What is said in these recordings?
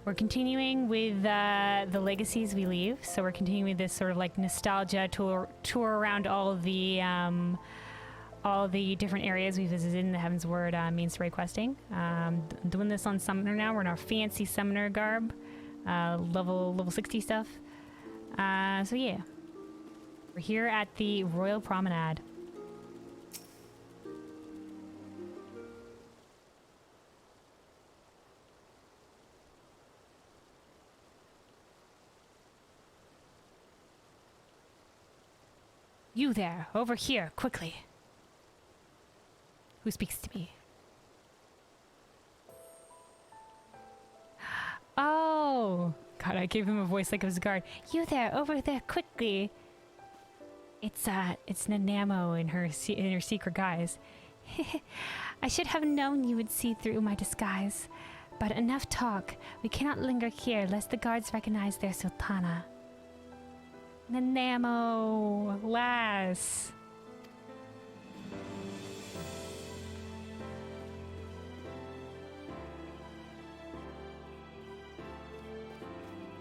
We're continuing with the legacies we leave. So we're continuing this sort of like nostalgia tour around all the different areas we visited in the Heavensward main story questing. Doing this on Summoner now. We're in our fancy Summoner garb, level 60 stuff. So yeah, we're here at the Royal Promenade. You there, over here, quickly. Who speaks to me? Oh! God, I gave him a voice like it was a guard. You there, over there, quickly! It's Nanamo in her secret guise. I should have known you would see through my disguise. But enough talk. We cannot linger here, lest the guards recognize their Sultana. Nanamo! Lass!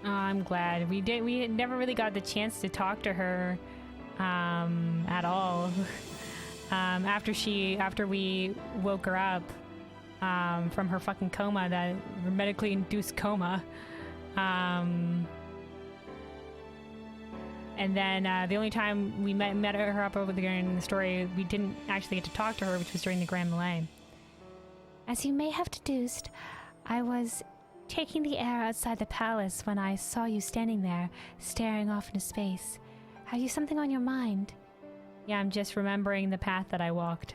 Oh, I'm glad. We never really got the chance to talk to her at all. After we woke her up from her fucking coma, that medically induced coma. And then the only time we met her up over there in the story, we didn't actually get to talk to her, which was during the Grand Melee. As you may have deduced, I was taking the air outside the palace when I saw you standing there, staring off into space. Have you something on your mind? Yeah, I'm just remembering the path that I walked.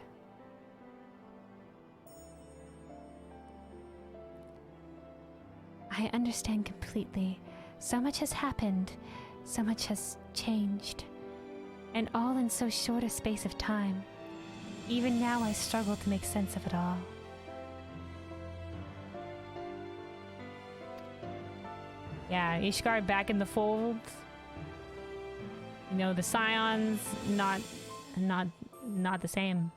I understand completely. So much has happened. So much has changed. And all in so short a space of time. Even now I struggle to make sense of it all. Yeah, Ishgard back in the fold. You know, the Scions not the same.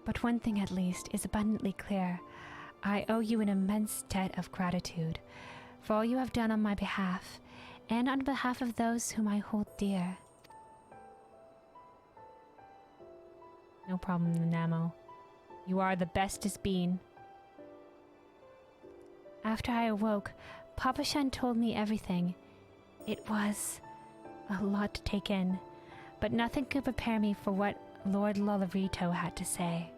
But one thing at least is abundantly clear. I owe you an immense debt of gratitude for all you have done on my behalf and on behalf of those whom I hold dear. No problem, Namo. You are the bestest being. After I awoke, Papa Shan told me everything. It was a lot to take in, but nothing could prepare me for what Lord Lolarito had to say.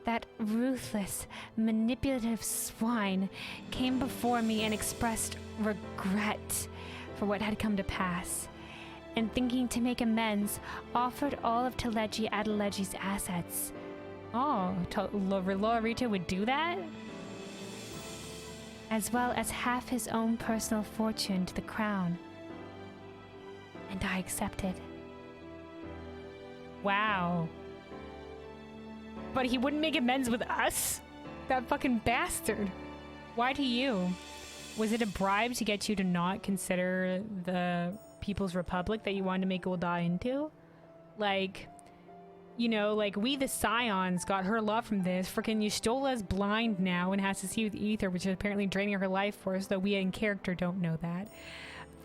That ruthless, manipulative swine came before me and expressed regret for what had come to pass, and thinking to make amends, offered all of Teleji Adeleji's assets. Oh, Lolarito would do that? As well as half his own personal fortune to the crown. And I accepted. Wow. But he wouldn't make amends with us? That fucking bastard. Why to you? Was it a bribe to get you to not consider the People's Republic that you wanted to make Ul'dah into? Like, you know, like we the Scions got her love from this. Frickin' Y'shtola's blind now and has to see with ether, which is apparently draining her life force, though we in character don't know that.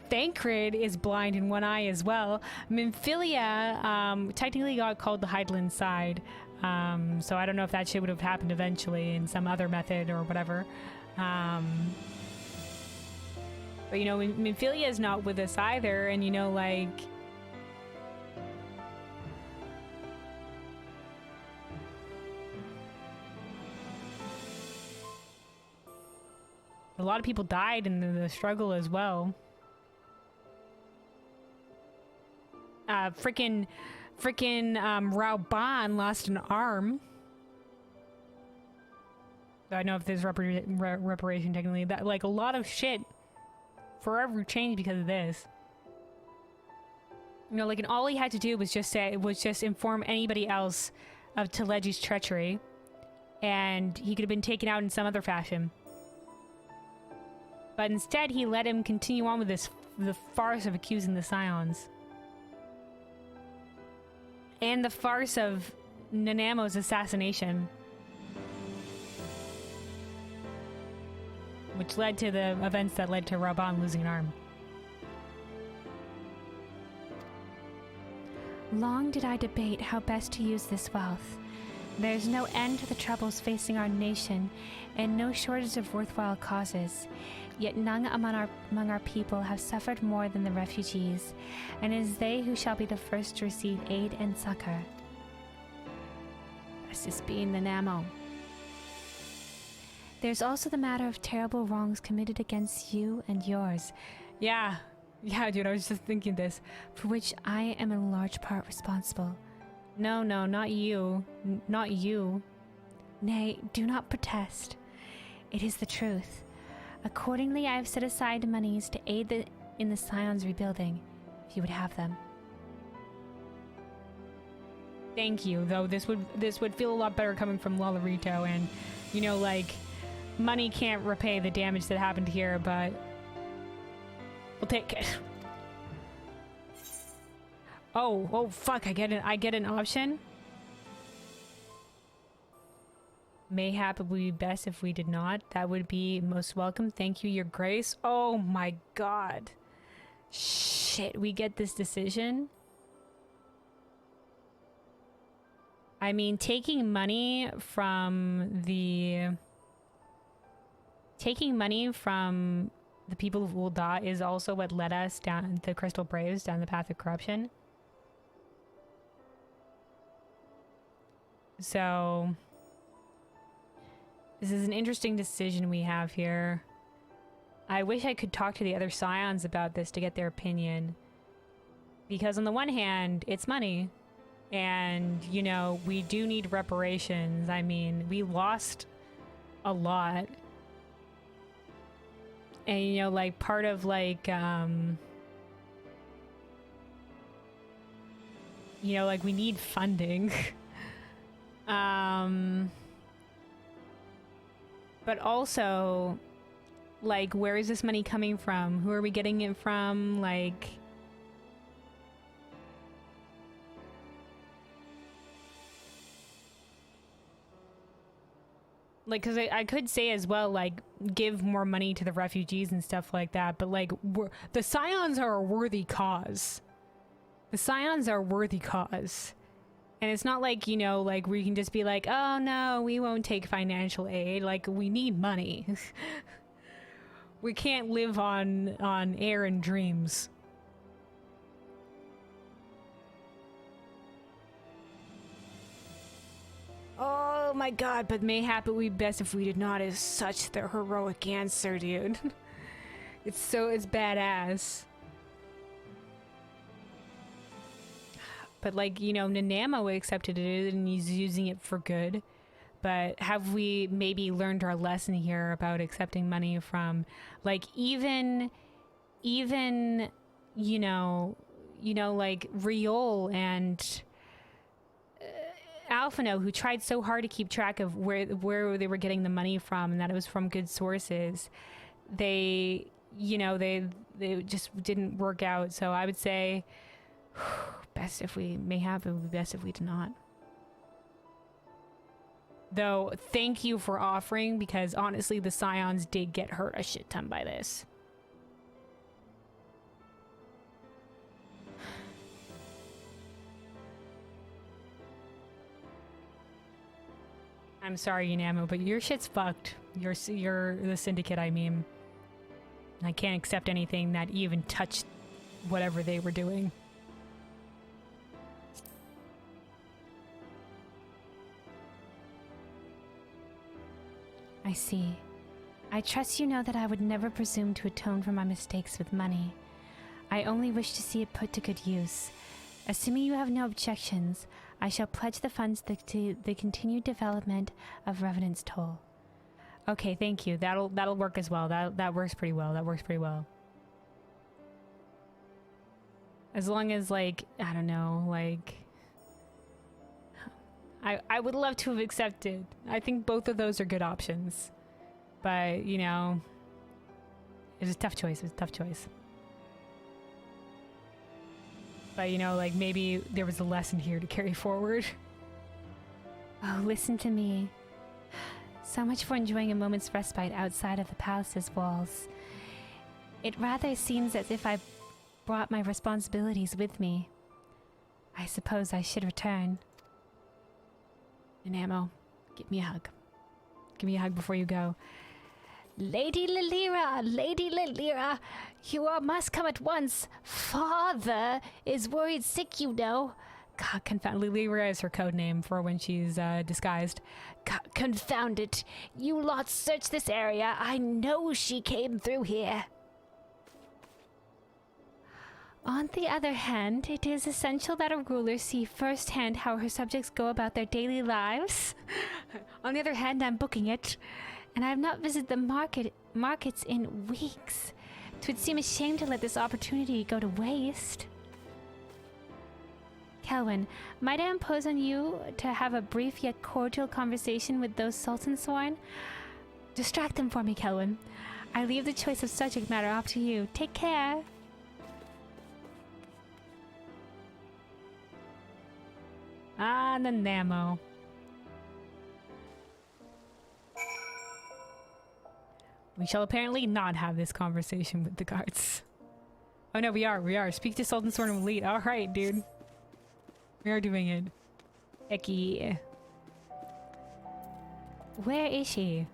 Thancred is blind in one eye as well. Minfilia technically got called the Hydaelyn side. So I don't know if that shit would have happened eventually in some other method or whatever. But you know, Minfilia is not with us either, and you know, like... A lot of people died in the struggle as well. Frickin' Rauban lost an arm. I don't know if there's reparation technically. That, like, a lot of shit forever changed because of this. You know, like, and all he had to do was just inform anybody else of Teleji's treachery, and he could have been taken out in some other fashion. But instead, he let him continue on with the farce of accusing the Scions. And the farce of Nanamo's assassination. Which led to the events that led to Raban losing an arm. Long did I debate how best to use this wealth. There's no end to the troubles facing our nation, and no shortage of worthwhile causes. Yet none among our people have suffered more than the refugees, and it is they who shall be the first to receive aid and succor. This is being Nanamo. There's also the matter of terrible wrongs committed against you and yours. Yeah, dude, I was just thinking this. For which I am in large part responsible. No, not you. Not you. Nay, do not protest. It is the truth. Accordingly, I have set aside monies to aid in the Scion's rebuilding, if you would have them. Thank you, though this would feel a lot better coming from Lolarito, and, you know, like, money can't repay the damage that happened here, but we'll take it. Oh, fuck, I get an option? Mayhap it would be best if we did not. That would be most welcome. Thank you, your grace. Oh my god. Shit, we get this decision? I mean, taking money from the people of Ul'dah is also what led us down the Crystal Braves, down the path of corruption. So this is an interesting decision we have here. I wish I could talk to the other Scions about this to get their opinion. Because on the one hand, it's money. And, you know, we do need reparations. I mean, we lost a lot. And, you know, like, part of, like, you know, like, we need funding. But also, like, where is this money coming from? Who are we getting it from? Like... Like, because I could say as well, like, give more money to the refugees and stuff like that, but, like, the Scions are a worthy cause. The Scions are a worthy cause. And it's not like, you know, like, we can just be like, oh, no, we won't take financial aid. Like, we need money. We can't live on air and dreams. Oh my god, but mayhap it would be best if we did not, is such the heroic answer, dude. It's badass. But, like, you know, Nanamo accepted it and he's using it for good. But have we maybe learned our lesson here about accepting money from, like, even, you know, like, Riol and Alphino, who tried so hard to keep track of where they were getting the money from and that it was from good sources. They, you know, they just didn't work out. So I would say, best if we mayhap it would be best if we did not. Though, thank you for offering, because honestly, the Scions did get hurt a shit ton by this. I'm sorry, Unamo, but your shit's fucked. You're the Syndicate, I mean. I can't accept anything that even touched whatever they were doing. I see. I trust you know that I would never presume to atone for my mistakes with money. I only wish to see it put to good use. Assuming you have no objections, I shall pledge the funds to the continued development of Revenant's Toll. Okay, thank you. That'll work as well. That works pretty well. That works pretty well. As long as, like, I don't know, like, I would love to have accepted. I think both of those are good options. But, you know, it was a tough choice. It was a tough choice. But, you know, like, maybe there was a lesson here to carry forward. Oh, listen to me. So much for enjoying a moment's respite outside of the palace's walls. It rather seems as if I brought my responsibilities with me. I suppose I should return. Nanamo, give me a hug. Give me a hug before you go. Lady Lilira, you must come at once. Father is worried sick, you know. God, confound Lilira is her code name for when she's disguised. God, confound it. You lot search this area. I know she came through here. On the other hand, it is essential that a ruler see firsthand how her subjects go about their daily lives. On the other hand, I'm booking it, and I have not visited the markets in weeks. It would seem a shame to let this opportunity go to waste. Kelwyn, might I impose on you to have a brief yet cordial conversation with those Sultan sworn? Distract them for me, Kelwyn. I leave the choice of subject matter up to you. Take care. Ah, Nanamo. We shall apparently not have this conversation with the guards. Oh no, we are. Speak to Sultan Sworn of Elite. Alright, dude. We are doing it. Heck yeah. Where is she?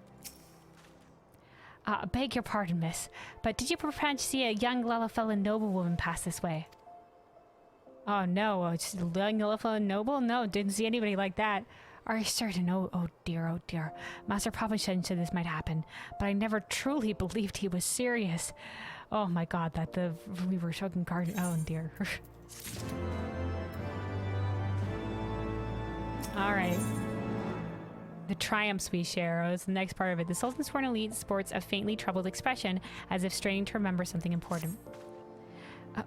Beg your pardon, miss, but did you perchance see a young Lullafellow noblewoman pass this way? Oh no, just a young Lullafellow noble? No, didn't see anybody like that. Are you certain? Oh dear. Master Papashen said this might happen, but I never truly believed he was serious. Oh my god, we were showing card. Oh dear. Alright. The triumphs we share is the next part of it. The Sultan Sworn Elite sports a faintly troubled expression, as if straining to remember something important.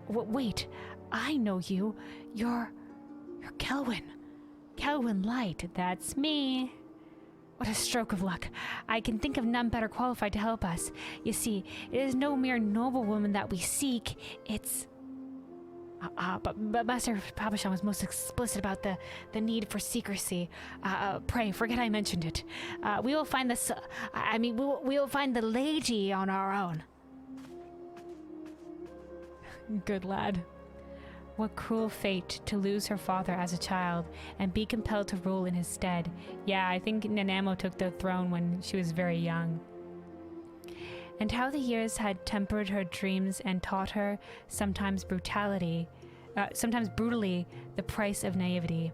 Wait, I know you. You're Kelwyn. Kelwyn Light, that's me. What a stroke of luck. I can think of none better qualified to help us. You see, it is no mere noblewoman that we seek. It's... But Master Papashan was most explicit about the need for secrecy. Pray, forget I mentioned it. We will find we will find the lady on our own. Good lad. What cruel fate to lose her father as a child and be compelled to rule in his stead. Yeah, I think Nanamo took the throne when she was very young. And how the years had tempered her dreams and taught her, sometimes brutally, the price of naivety.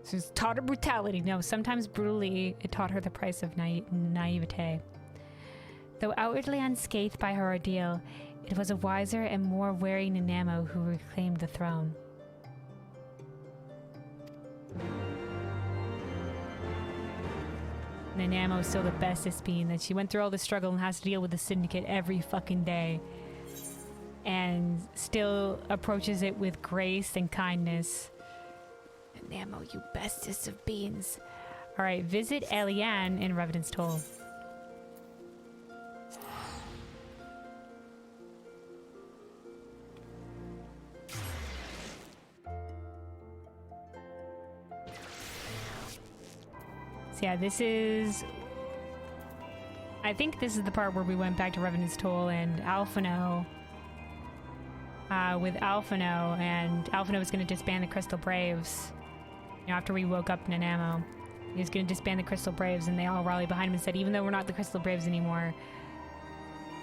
She's taught her brutality. No, sometimes brutally, it taught her the price of naivete. Though outwardly unscathed by her ordeal, it was a wiser and more wary Nanamo who reclaimed the throne. Nanamo's still the bestest being, that she went through all the struggle and has to deal with the syndicate every fucking day. And still approaches it with grace and kindness. Nanamo, you bestest of beings. Alright, visit Eliane in Revenant's Toll. Yeah, this is... I think this is the part where we went back to Revenant's Toll and Alphino. With Alphino, and Alphino was going to disband the Crystal Braves. You know, after we woke up Nanamo. He was going to disband the Crystal Braves, and they all rallied behind him and said, even though we're not the Crystal Braves anymore,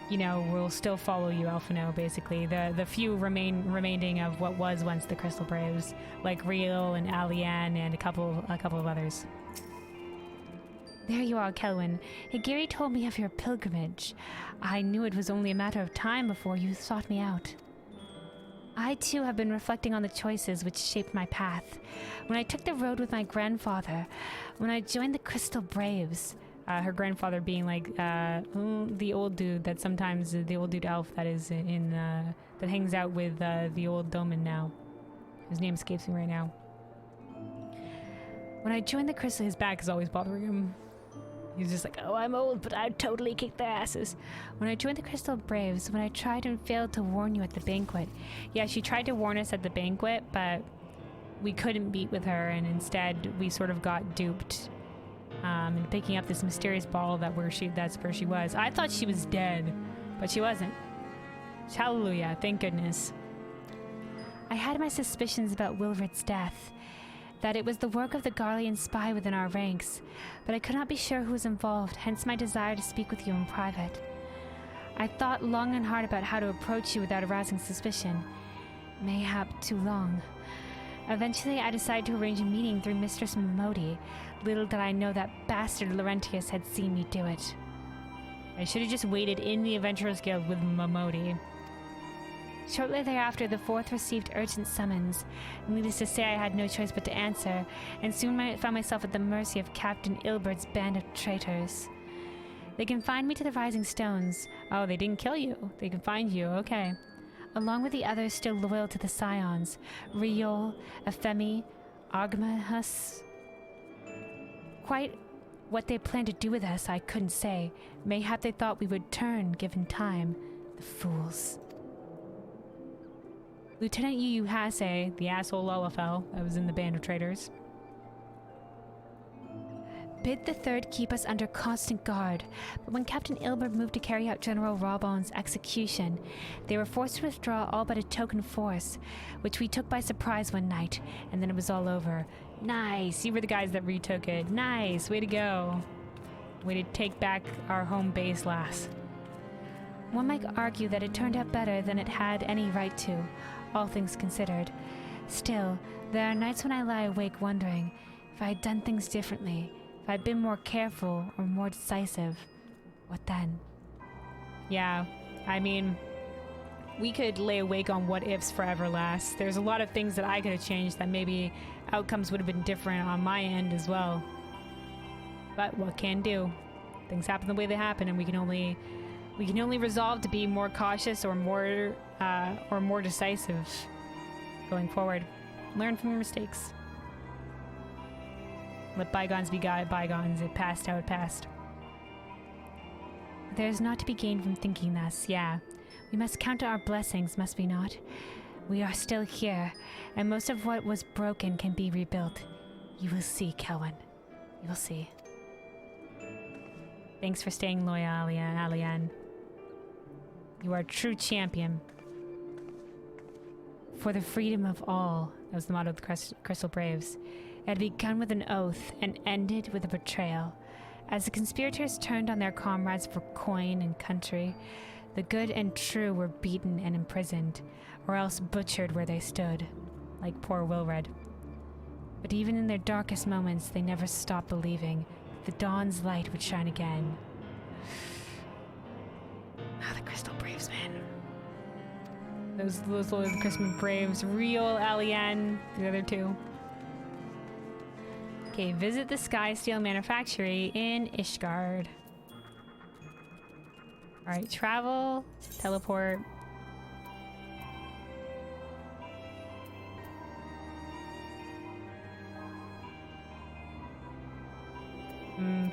you know, we'll still follow you, Alphino, basically. The few remaining of what was once the Crystal Braves, like Real and Aliane and a couple of others. There you are, Kelwyn. Higiri told me of your pilgrimage. I knew it was only a matter of time before you sought me out. I too have been reflecting on the choices which shaped my path. When I took the road with my grandfather, when I joined the Crystal Braves, her grandfather being like the old dude that sometimes the old dude elf that is in that hangs out with the old Doman now. His name escapes me right now. When I joined the Crystal, his back is always bothering him. He's just like, oh, I'm old, but I'd totally kick their asses. When I joined the Crystal Braves, when I tried and failed to warn you at the banquet. Yeah, she tried to warn us at the banquet, but we couldn't beat with her, and instead we sort of got duped. And picking up this mysterious ball that's where she was. I thought she was dead, but she wasn't. Hallelujah, thank goodness. I had my suspicions about Wilred's death, that it was the work of the Garlean spy within our ranks, but I could not be sure who was involved, hence my desire to speak with you in private. I thought long and hard about how to approach you without arousing suspicion. Mayhap too long. Eventually, I decided to arrange a meeting through Mistress Momodi. Little did I know that bastard Laurentius had seen me do it. I should have just waited in the Adventurers Guild with Momodi. Shortly thereafter, the Fourth received urgent summons. Needless to say, I had no choice but to answer, and soon found myself at the mercy of Captain Ilbert's band of traitors. They confined me to the Rising Stones. Oh, they didn't kill you. They confined you, okay. Along with the others still loyal to the Scions, Riol, Ephemi, Argmahus. Quite what they planned to do with us, I couldn't say. Mayhap they thought we would turn, given time. The fools. Lieutenant Yu Hase, the asshole Lullafell that was in the band of traitors, bid the Third keep us under constant guard, but when Captain Ilbert moved to carry out General Rawbon's execution, they were forced to withdraw all but a token force, which we took by surprise one night, and then it was all over. Nice! You were the guys that retook it. Nice! Way to go. Way to take back our home base, lass. One might argue that it turned out better than it had any right to, all things considered. Still, there are nights when I lie awake wondering if I had done things differently, if I'd been more careful or more decisive. What then? Yeah, I mean, we could lay awake on what ifs forever, lass. There's a lot of things that I could have changed that maybe outcomes would have been different on my end as well. But what can do? Things happen the way they happen, and we can only resolve to be more cautious or more decisive going forward. Learn from your mistakes. Let bygones be bygones. It passed how it passed. There's naught to be gained from thinking thus, yeah. We must count our blessings, must we not? We are still here, and most of what was broken can be rebuilt. You will see, Kelwyn. You will see. Thanks for staying loyal, Alian. You are a true champion. For the freedom of all, that was the motto of the Crystal Braves. It had begun with an oath and ended with a betrayal. As the conspirators turned on their comrades for coin and country, the good and true were beaten and imprisoned, or else butchered where they stood, like poor Wilred. But even in their darkest moments, they never stopped believing the dawn's light would shine again. Ah, the Crystal Braves, man. Those were the Crystal Braves. Real Alian, the other two. Okay, visit the Sky Steel Manufactory in Ishgard. Alright, travel, teleport.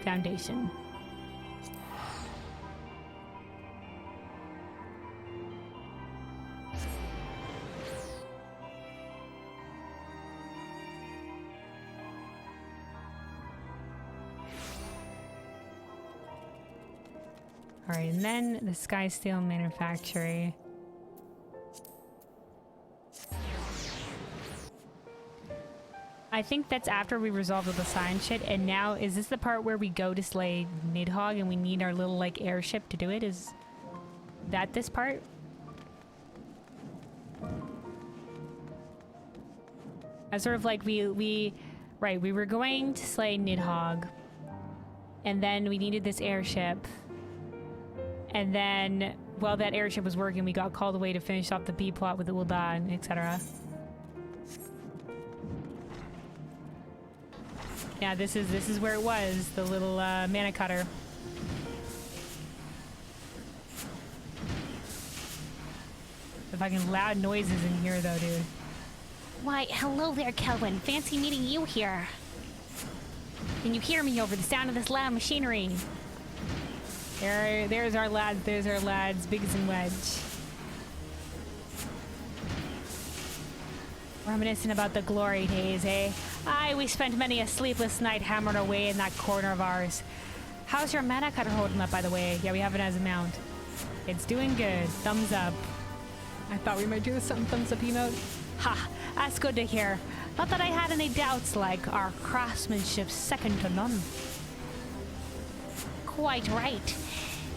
Foundation. Alright, and then the Sky Steel Manufactory. I think that's after we resolved all the science shit, and now, is this the part where we go to slay Nidhogg and we need our little, like, airship to do it? Is that this part? I sort of like, we were going to slay Nidhogg, and then we needed this airship, and then, while that airship was working, we got called away to finish off the B-plot with the Ul'dah, etc. Yeah, this is where it was, the little mana cutter. The fucking loud noises in here, though, dude. Why, hello there, Kelwyn. Fancy meeting you here. Can you hear me over the sound of this loud machinery? There's our lads. There's our lads, Biggs and Wedge. Reminiscing about the glory days, eh? Aye, we spent many a sleepless night hammering away in that corner of ours. How's your mana cutter holding up, by the way? Yeah, we have it as a mount. It's doing good. Thumbs up. I thought we might do some thumbs up emote. Ha! That's good to hear. Not that I had any doubts, like our craftsmanship's second to none. Quite right.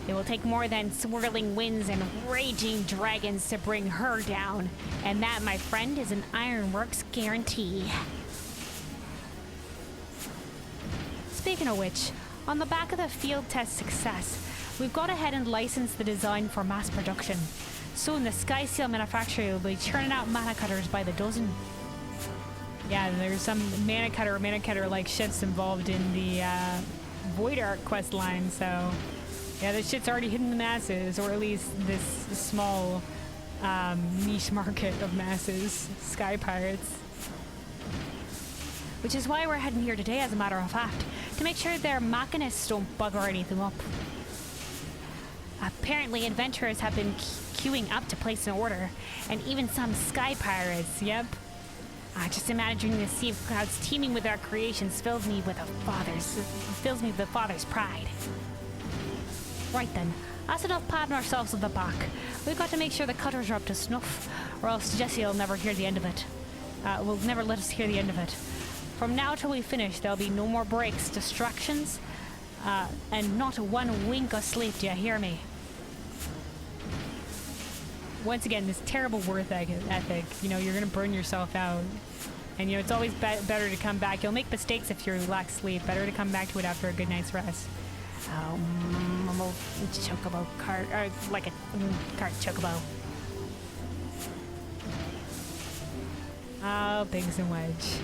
It will take more than swirling winds and raging dragons to bring her down. And that, my friend, is an Ironworks guarantee. Speaking of which, on the back of the field test success, we've gone ahead and licensed the design for mass production. Soon the Sky Seal manufacturer will be churning out mana cutters by the dozen. Yeah, there's some mana cutter-like ships involved in the Void Ark quest line, so... Yeah, this shit's already hidden the masses, or at least this small niche market of masses. Sky Pirates. Which is why we're heading here today, as a matter of fact, to make sure their machinists don't bugger anything up. Apparently, adventurers have been queuing up to place an order, and even some Sky Pirates, yep. Just imagining the sea of clouds teeming with our creations fills me with a father's pride. Right then, that's enough patting ourselves on the back. We've got to make sure the cutters are up to snuff, or else Jessie will never hear the end of it. Will never let us hear the end of it. From now till we finish, there'll be no more breaks, distractions, and not one wink of sleep, do you hear me? Once again, this terrible worth ethic, you know, you're gonna burn yourself out. And you know, it's always better to come back. You'll make mistakes if you lack sleep. Better to come back to it after a good night's rest. Chocobo cart, or like a cart chocobo. Oh, Biggs and Wedge.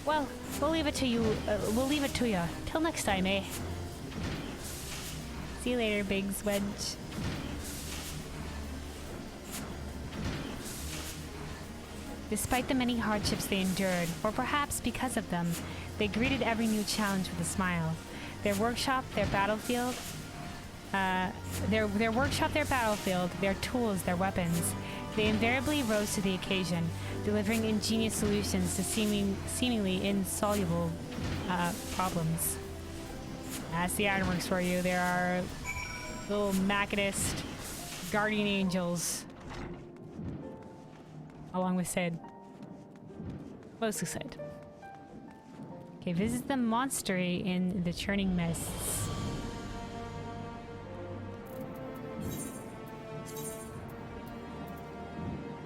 Well, we'll leave it to you. Till next time, eh? See you later, Biggs, Wedge. Despite the many hardships they endured, or perhaps because of them, they greeted every new challenge with a smile. Their workshop, their battlefield, their tools, their weapons. They invariably rose to the occasion, delivering ingenious solutions to seemingly insoluble problems. That's the Ironworks for you. There are little machinist guardian angels. Along with Sid. Mostly Sid. Okay, visit the monstery in the churning mists.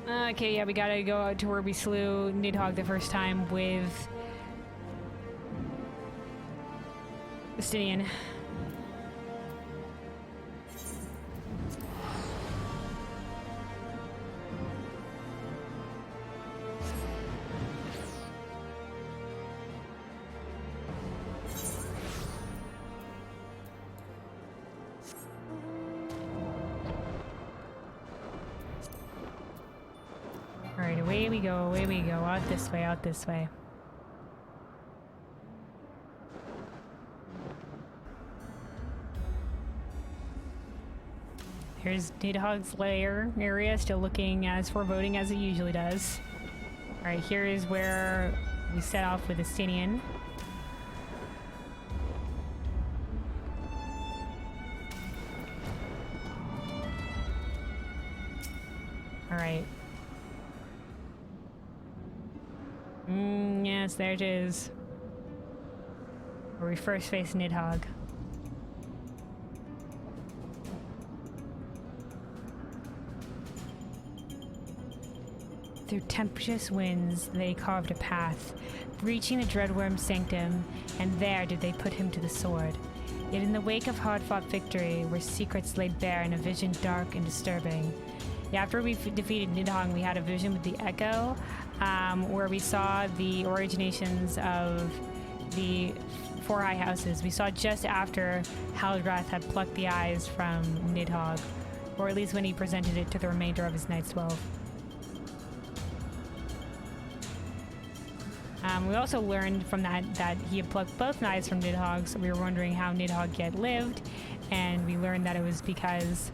Okay, yeah, we gotta go out to where we slew Nidhogg the first time with Justinian. Alright, away we go, out this way, out this way. Here's Nidhogg's lair area, still looking as foreboding as it usually does. Alright, here is where we set off with Estinian. Alright. Yes, there it is. Where we first faced Nidhogg. Through tempestuous winds, they carved a path, breaching the Dreadworm's sanctum, and there did they put him to the sword. Yet in the wake of hard-fought victory were secrets laid bare in a vision dark and disturbing. After we defeated Nidhogg, we had a vision with the Echo, where we saw the originations of the Four High Houses. We saw just after Haldrath had plucked the eyes from Nidhogg, or at least when he presented it to the remainder of his Knights 12. We also learned from that he had plucked both knives from Nidhogg, so we were wondering how Nidhogg yet lived, and we learned that it was because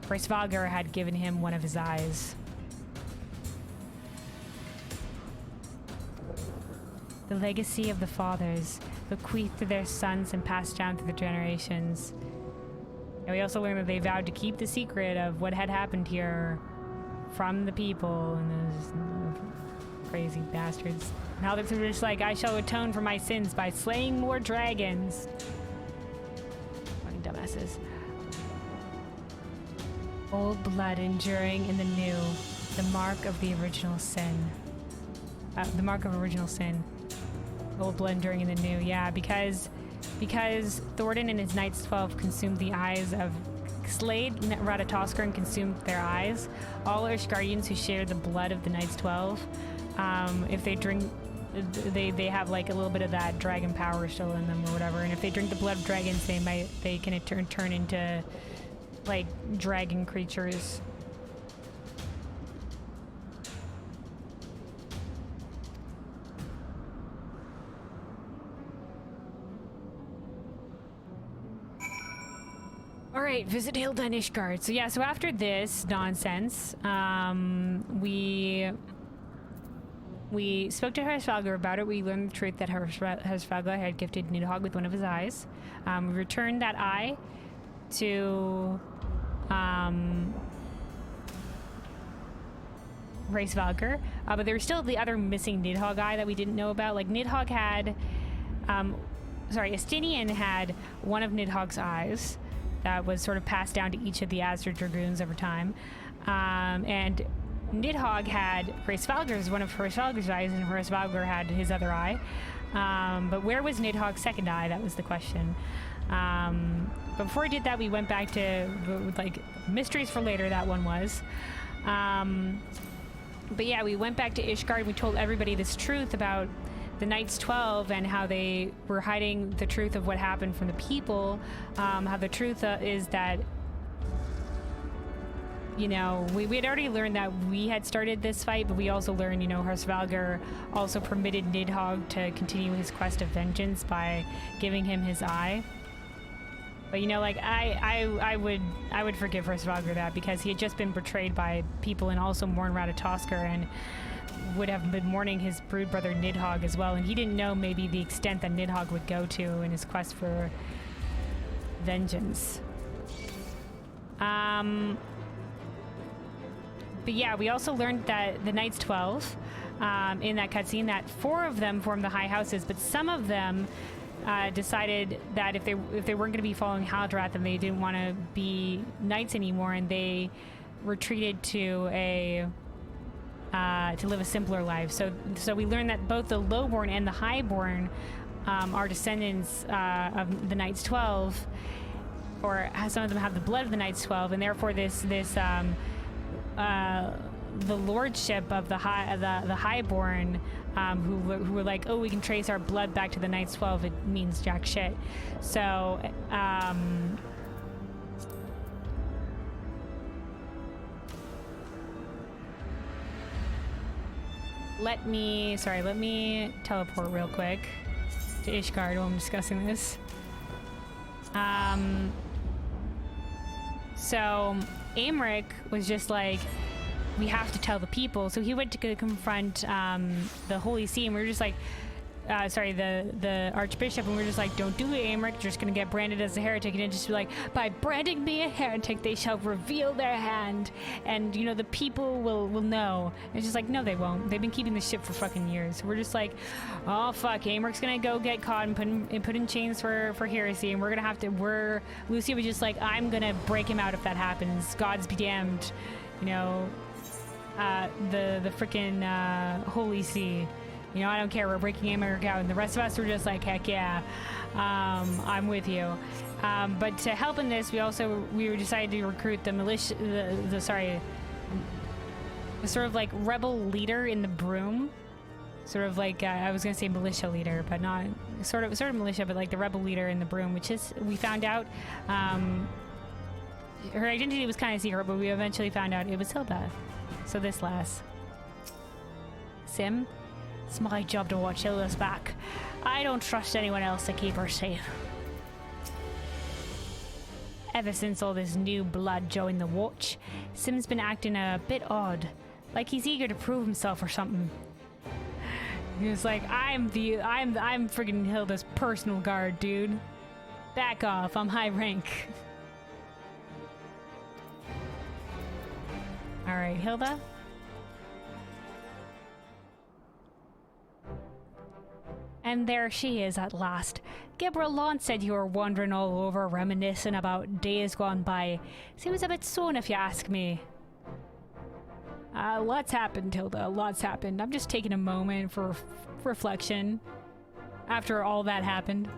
Svalgar had given him one of his eyes. The legacy of the fathers, bequeathed to their sons and passed down through the generations. And we also learned that they vowed to keep the secret of what had happened here from the people and those crazy bastards. Now they're just like, I shall atone for my sins by slaying more dragons. Fucking dumbasses. Old blood enduring in the new, the mark of the original sin. The mark of original sin. Old blood enduring in the new, yeah, because Thornton and his Knights 12 consumed the eyes of slayed Ratatoskr and consumed their eyes. All Ishgardians who share the blood of the Knights 12, if they drink, they have like a little bit of that dragon power still in them or whatever. And if they drink the blood of dragons, they can turn into like dragon creatures. Alright, visit Hilda and Ishgard. So yeah, so after this nonsense, we spoke to Harsvalgar about it. We learned the truth that Harsvalgar had gifted Nidhogg with one of his eyes. We returned that eye to Harsvalgar, but there was still the other missing Nidhogg eye that we didn't know about. Like Nidhogg had, Estinian had one of Nidhogg's eyes that was sort of passed down to each of the Azure Dragoons over time. And Nidhogg had Hraesvalgar's, one of Hraesvalgar's eyes, and Hraesvalgar had his other eye. But where was Nidhogg's second eye? That was the question. But before we did that, we went back to, like, mysteries for later, that one was. But yeah, we went back to Ishgard and we told everybody this truth about the Knights 12 and how they were hiding the truth of what happened from the people. How the truth is that, you know, we had already learned that we had started this fight, but we also learned, you know, Harsvalgar also permitted Nidhogg to continue his quest of vengeance by giving him his eye. But, you know, like, I would forgive Harsvalgar that, because he had just been betrayed by people and also mourned Ratatoskr and would have been mourning his brood brother Nidhogg as well, and he didn't know maybe the extent that Nidhogg would go to in his quest for vengeance. But yeah, we also learned that the Knights 12, in that cutscene, that 4 of them formed the High Houses, but some of them decided that if they weren't going to be following Haldrath, then they didn't want to be knights anymore, and they retreated to live a simpler life. So we learned that both the Lowborn and the Highborn are descendants of the Knights 12, or some of them have the blood of the Knights 12, and therefore the lordship of the Highborn, who were like, oh, we can trace our blood back to the Knights 12, it means jack shit. So let me teleport real quick to Ishgard while I'm discussing this. So Aymeric was just like, we have to tell the people. So he went to go confront the Holy See, and we were just like, the Archbishop, and we were just like, don't do it, Aymeric, you're just gonna get branded as a heretic. And it just be like, by branding me a heretic, they shall reveal their hand, and, you know, the people will know. And it's just like, no, they won't. They've been keeping this shit for fucking years. So we're just like, oh fuck, Aymeric's gonna go get caught and put in chains for heresy, and we're gonna have to, Lucia was just like, I'm gonna break him out if that happens. Gods be damned, you know. The frickin' Holy See. You know, I don't care, we're breaking Aymeric out. And the rest of us were just like, heck yeah, I'm with you. But to help in this, we decided to recruit the militia, the sort of like rebel leader in the Broom. Sort of like, I was gonna say militia leader, but not, sort of militia, but like the rebel leader in the Broom, which is, we found out, her identity was kind of secret, but we eventually found out it was Hilda. So this lass. Sim? It's my job to watch Hilda's back. I don't trust anyone else to keep her safe. Ever since all this new blood joined the Watch, Sim's been acting a bit odd. Like he's eager to prove himself or something. He was like, I'm friggin' Hilda's personal guard, dude. Back off, I'm high rank. Alright, Hilda. And there she is at last. Gabriel Lawn said you were wandering all over, reminiscing about days gone by. Seems a bit soon if you ask me. Lots happened, Hilda. Lots happened. I'm just taking a moment for reflection after all that happened.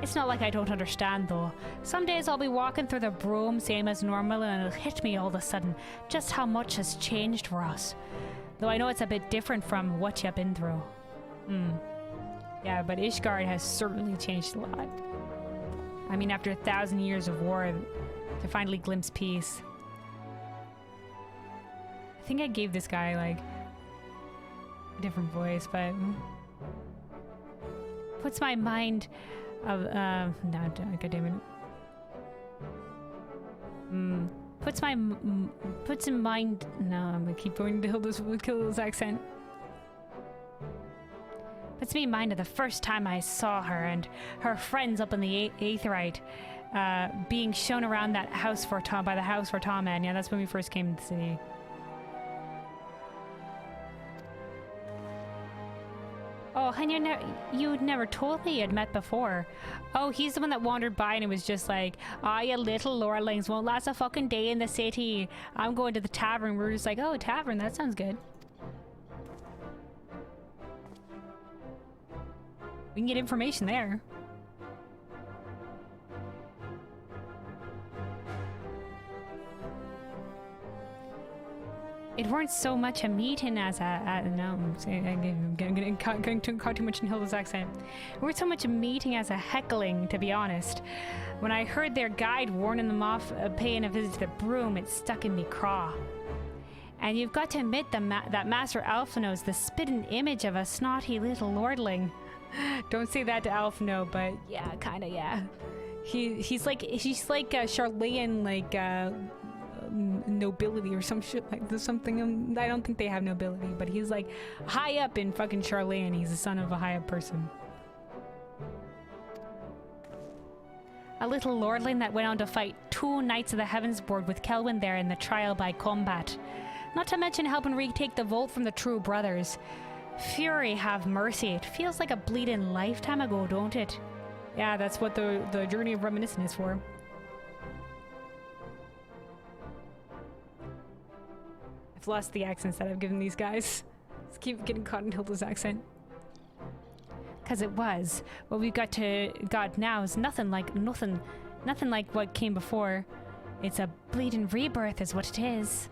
It's not like I don't understand, though. Some days I'll be walking through the broom, same as normal, and it'll hit me all of a sudden just how much has changed for us. Though I know it's a bit different from what you've been through. Yeah, but Ishgard has certainly changed a lot. I mean, after 1,000 years of war, to finally glimpse peace. I think I gave this guy, like, a different voice, but... Puts my mind of, no, goddammit. Puts in mind... No, I'm gonna keep going to kill this accent. Puts me in mind of the first time I saw her and her friends up in the Aetherite, being shown around that house for Tom, by the house for Tom Man. Yeah, that's when we first came to the city. Oh, and you'd never told me you'd met before. Oh, he's the one that wandered by and it was just like, ah, you little lordlings won't last a fucking day in the city. I'm going to the tavern. We're just like, oh, tavern, that sounds good. We can get information there. It weren't so much a meeting as no, I'm getting caught too much in Hilda's accent. It weren't so much a meeting as a heckling, to be honest. When I heard their guide warning them off paying a visit to the broom, it stuck in me craw. And you've got to admit that Master Alphino's the spitting image of a snotty little lordling. Don't say that to Alphino, but yeah, kinda, yeah. She's like Charlean, like, nobility or some shit like this, something. I don't think they have nobility, but he's like high up in fucking Charlean. He's the son of a high up person. A little lordling that went on to fight 2 Knights of the Heavensward with Kelwyn there in the trial by combat. Not to mention helping retake the vault from the True Brothers. Fury have mercy. It feels like a bleeding lifetime ago, don't it? Yeah, that's what the journey of reminiscing is for. I've lost the accents that I've given these guys. Just keep getting caught in Hilda's accent. Cause it was. What we got now is nothing like what came before. It's a bleeding rebirth is what it is.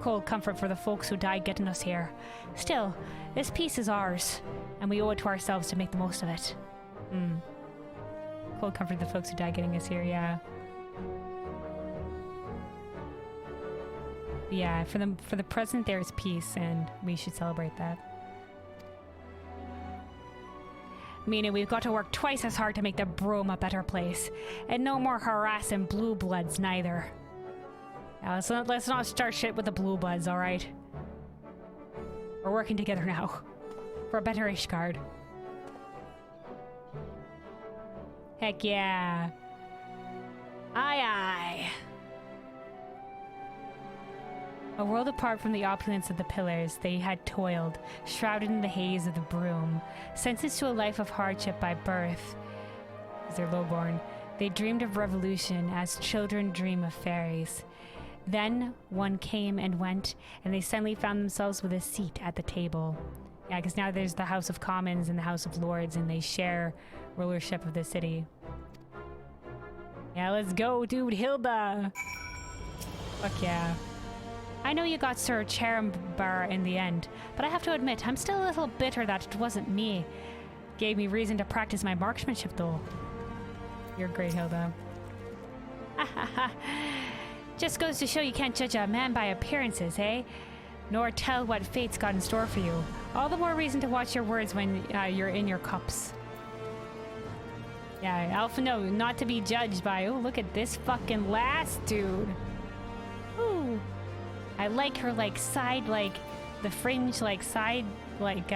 Cold comfort for the folks who died getting us here. Still, this peace is ours, and we owe it to ourselves to make the most of it. Cold comfort for the folks who died getting us here, yeah. Yeah, for the present there is peace, and we should celebrate that. Meaning we've got to work twice as hard to make the broom a better place, and no more harassing blue bloods neither. Now, let's not start shit with the blue bloods, all right? We're working together now for a better Ishgard. Heck yeah! Aye aye. A world apart from the opulence of the pillars, they had toiled, shrouded in the haze of the broom, sentenced to a life of hardship by birth, as they're lowborn. They dreamed of revolution as children dream of fairies. Then one came and went, and they suddenly found themselves with a seat at the table. Yeah, because now there's the House of Commons and the House of Lords, and they share rulership of the city. Yeah, let's go, dude, Hilda! Fuck yeah. I know you got Sir Charambar in the end, but I have to admit, I'm still a little bitter that it wasn't me. Gave me reason to practice my marksmanship, though. You're great, Hilda. Ha ha ha. Just goes to show you can't judge a man by appearances, eh? Nor tell what fate's got in store for you. All the more reason to watch your words when you're in your cups. Yeah, Alphino, not to be judged by, oh, look at this fucking lass, dude. Ooh. I like her like side, like the fringe, like side, like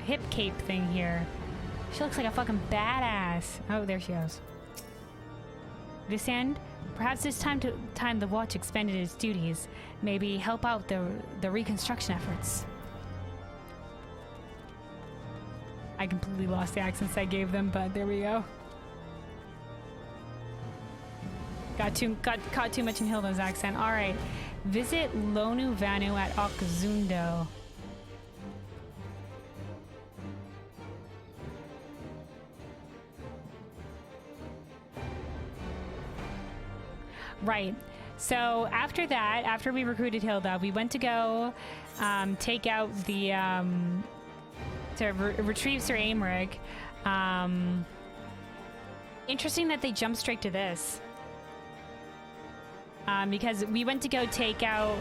hip cape thing here. She looks like a fucking badass. Oh, there she goes. Descend. Perhaps it's time the watch expanded its duties. Maybe help out the reconstruction efforts. I completely lost the accents I gave them, but there we go. Caught too much in Hilda's accent. All right, visit Lonu Vanu at Okazundo. Right. So after that, after we recruited Hilda, we went to go take out the to retrieve Sir Aymeric. Interesting that they jumped straight to this. Because we went to go take out...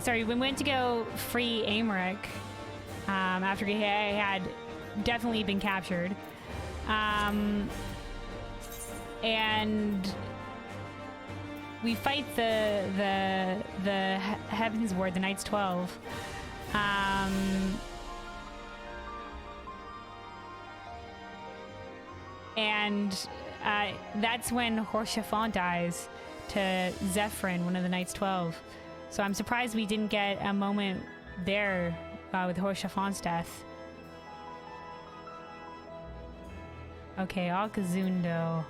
we went to go free Aymeric after he had definitely been captured. And we fight the Heavensward, the Knights 12. And that's when Horschiffon dies to Zephyrin, one of the Knights 12. So I'm surprised we didn't get a moment there with Horschiffon's death. Okay, Okazundo.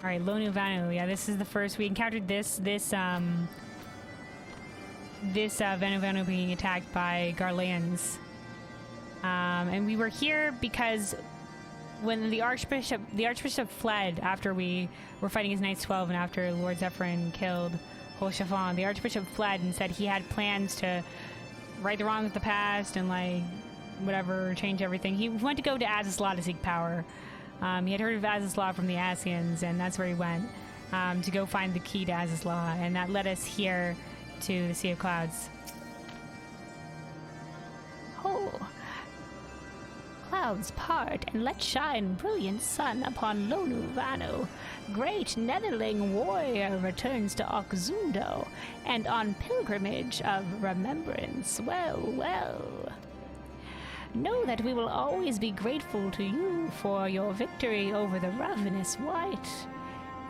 All right, Lonu Vanu. Yeah, this is the first we encountered this Vanu Vanu being attacked by Garleans. And we were here because when the Archbishop fled after we were fighting his Knights 12 and after Lord Zephyrin killed Horschiffon, the Archbishop fled and said he had plans to right the wrongs of the past and like whatever, change everything. He went to go to Azazla to seek power. He had heard of Azazla from the Asians, and that's where he went to go find the key to Azazla, and that led us here to the Sea of Clouds. Oh, clouds part and let shine brilliant sun upon Lonu Vanu. Great Netherling warrior returns to Okazundo, and on pilgrimage of remembrance. Well, well. Know that we will always be grateful to you for your victory over the ravenous white.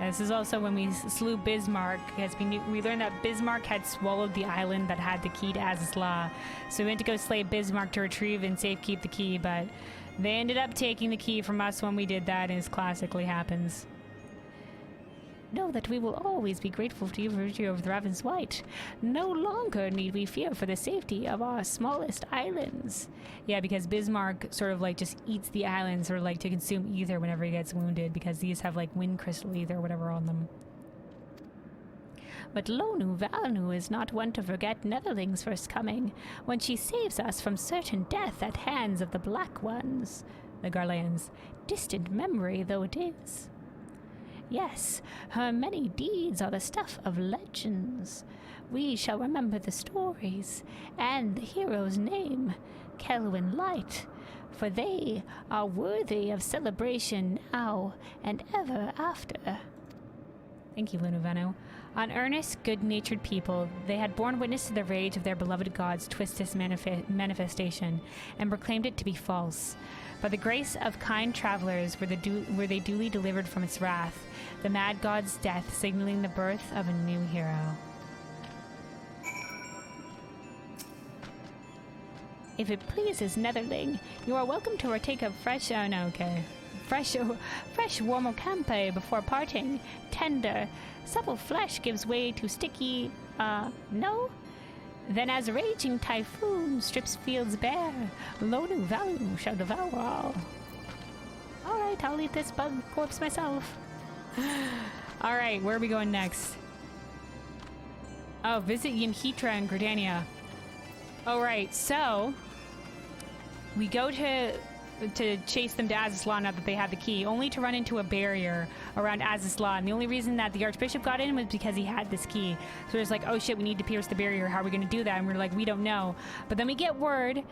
This is also when we slew Bismarck. We learned that Bismarck had swallowed the island that had the key to Azazla. So we went to go slay Bismarck to retrieve and safekeep the key, but they ended up taking the key from us when we did that, as classically happens. Know that we will always be grateful to you for victory over the ravenous white. No longer need we fear for the safety of our smallest islands. Yeah, because Bismarck sort of like just eats the islands or like to consume ether whenever he gets wounded, because these have like wind crystal ether or whatever on them. But Lonu Vanu is not one to forget Netherling's first coming, when she saves us from certain death at hands of the Black Ones, the Garleans, distant memory though it is. Yes, her many deeds are the stuff of legends. We shall remember the stories, and the hero's name, Kelwyn Light, for they are worthy of celebration now and ever after. Thank you, Lonu Vanu. An earnest, good-natured people, they had borne witness to the rage of their beloved god's twisted manifestation, and proclaimed it to be false. By the grace of kind travelers were they duly delivered from its wrath, the mad god's death signaling the birth of a new hero. If it pleases Netherling, you are welcome to partake of fresh warm campe before parting. Tender, supple flesh gives way to sticky, no? Then as raging typhoon strips fields bare, Lonu Vanu shall devour all. Alright, I'll eat this bug corpse myself. Alright, where are we going next? Oh, visit Yamhitra and Gridania. Alright, so we go to to chase them to Azizla now that they had the key, only to run into a barrier around Azizla. And the only reason that the Archbishop got in was because he had this key. So it's like, oh shit, we need to pierce the barrier. How are we going to do that? And we're like, we don't know. But then we get word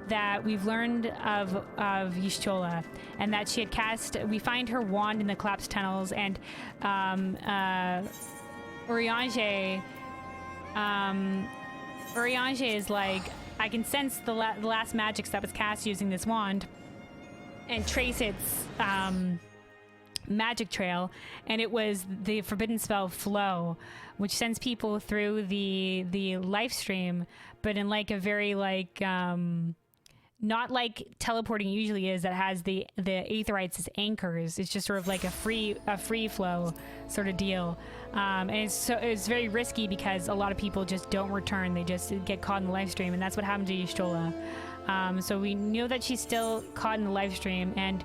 that we've learned of Y'shtola, and that she had cast. We find her wand in the collapsed tunnels, and Urianger is like, I can sense the last magics that was cast using this wand, and trace its magic trail, and it was the forbidden spell Flow, which sends people through the life stream, but in like a very like not like teleporting usually is, that has the aetherites as anchors. It's just sort of like a free flow sort of deal, and it's very risky because a lot of people just don't return. They just get caught in the live stream, and that's what happened to Y'shtola. So we know that she's still caught in the live stream, and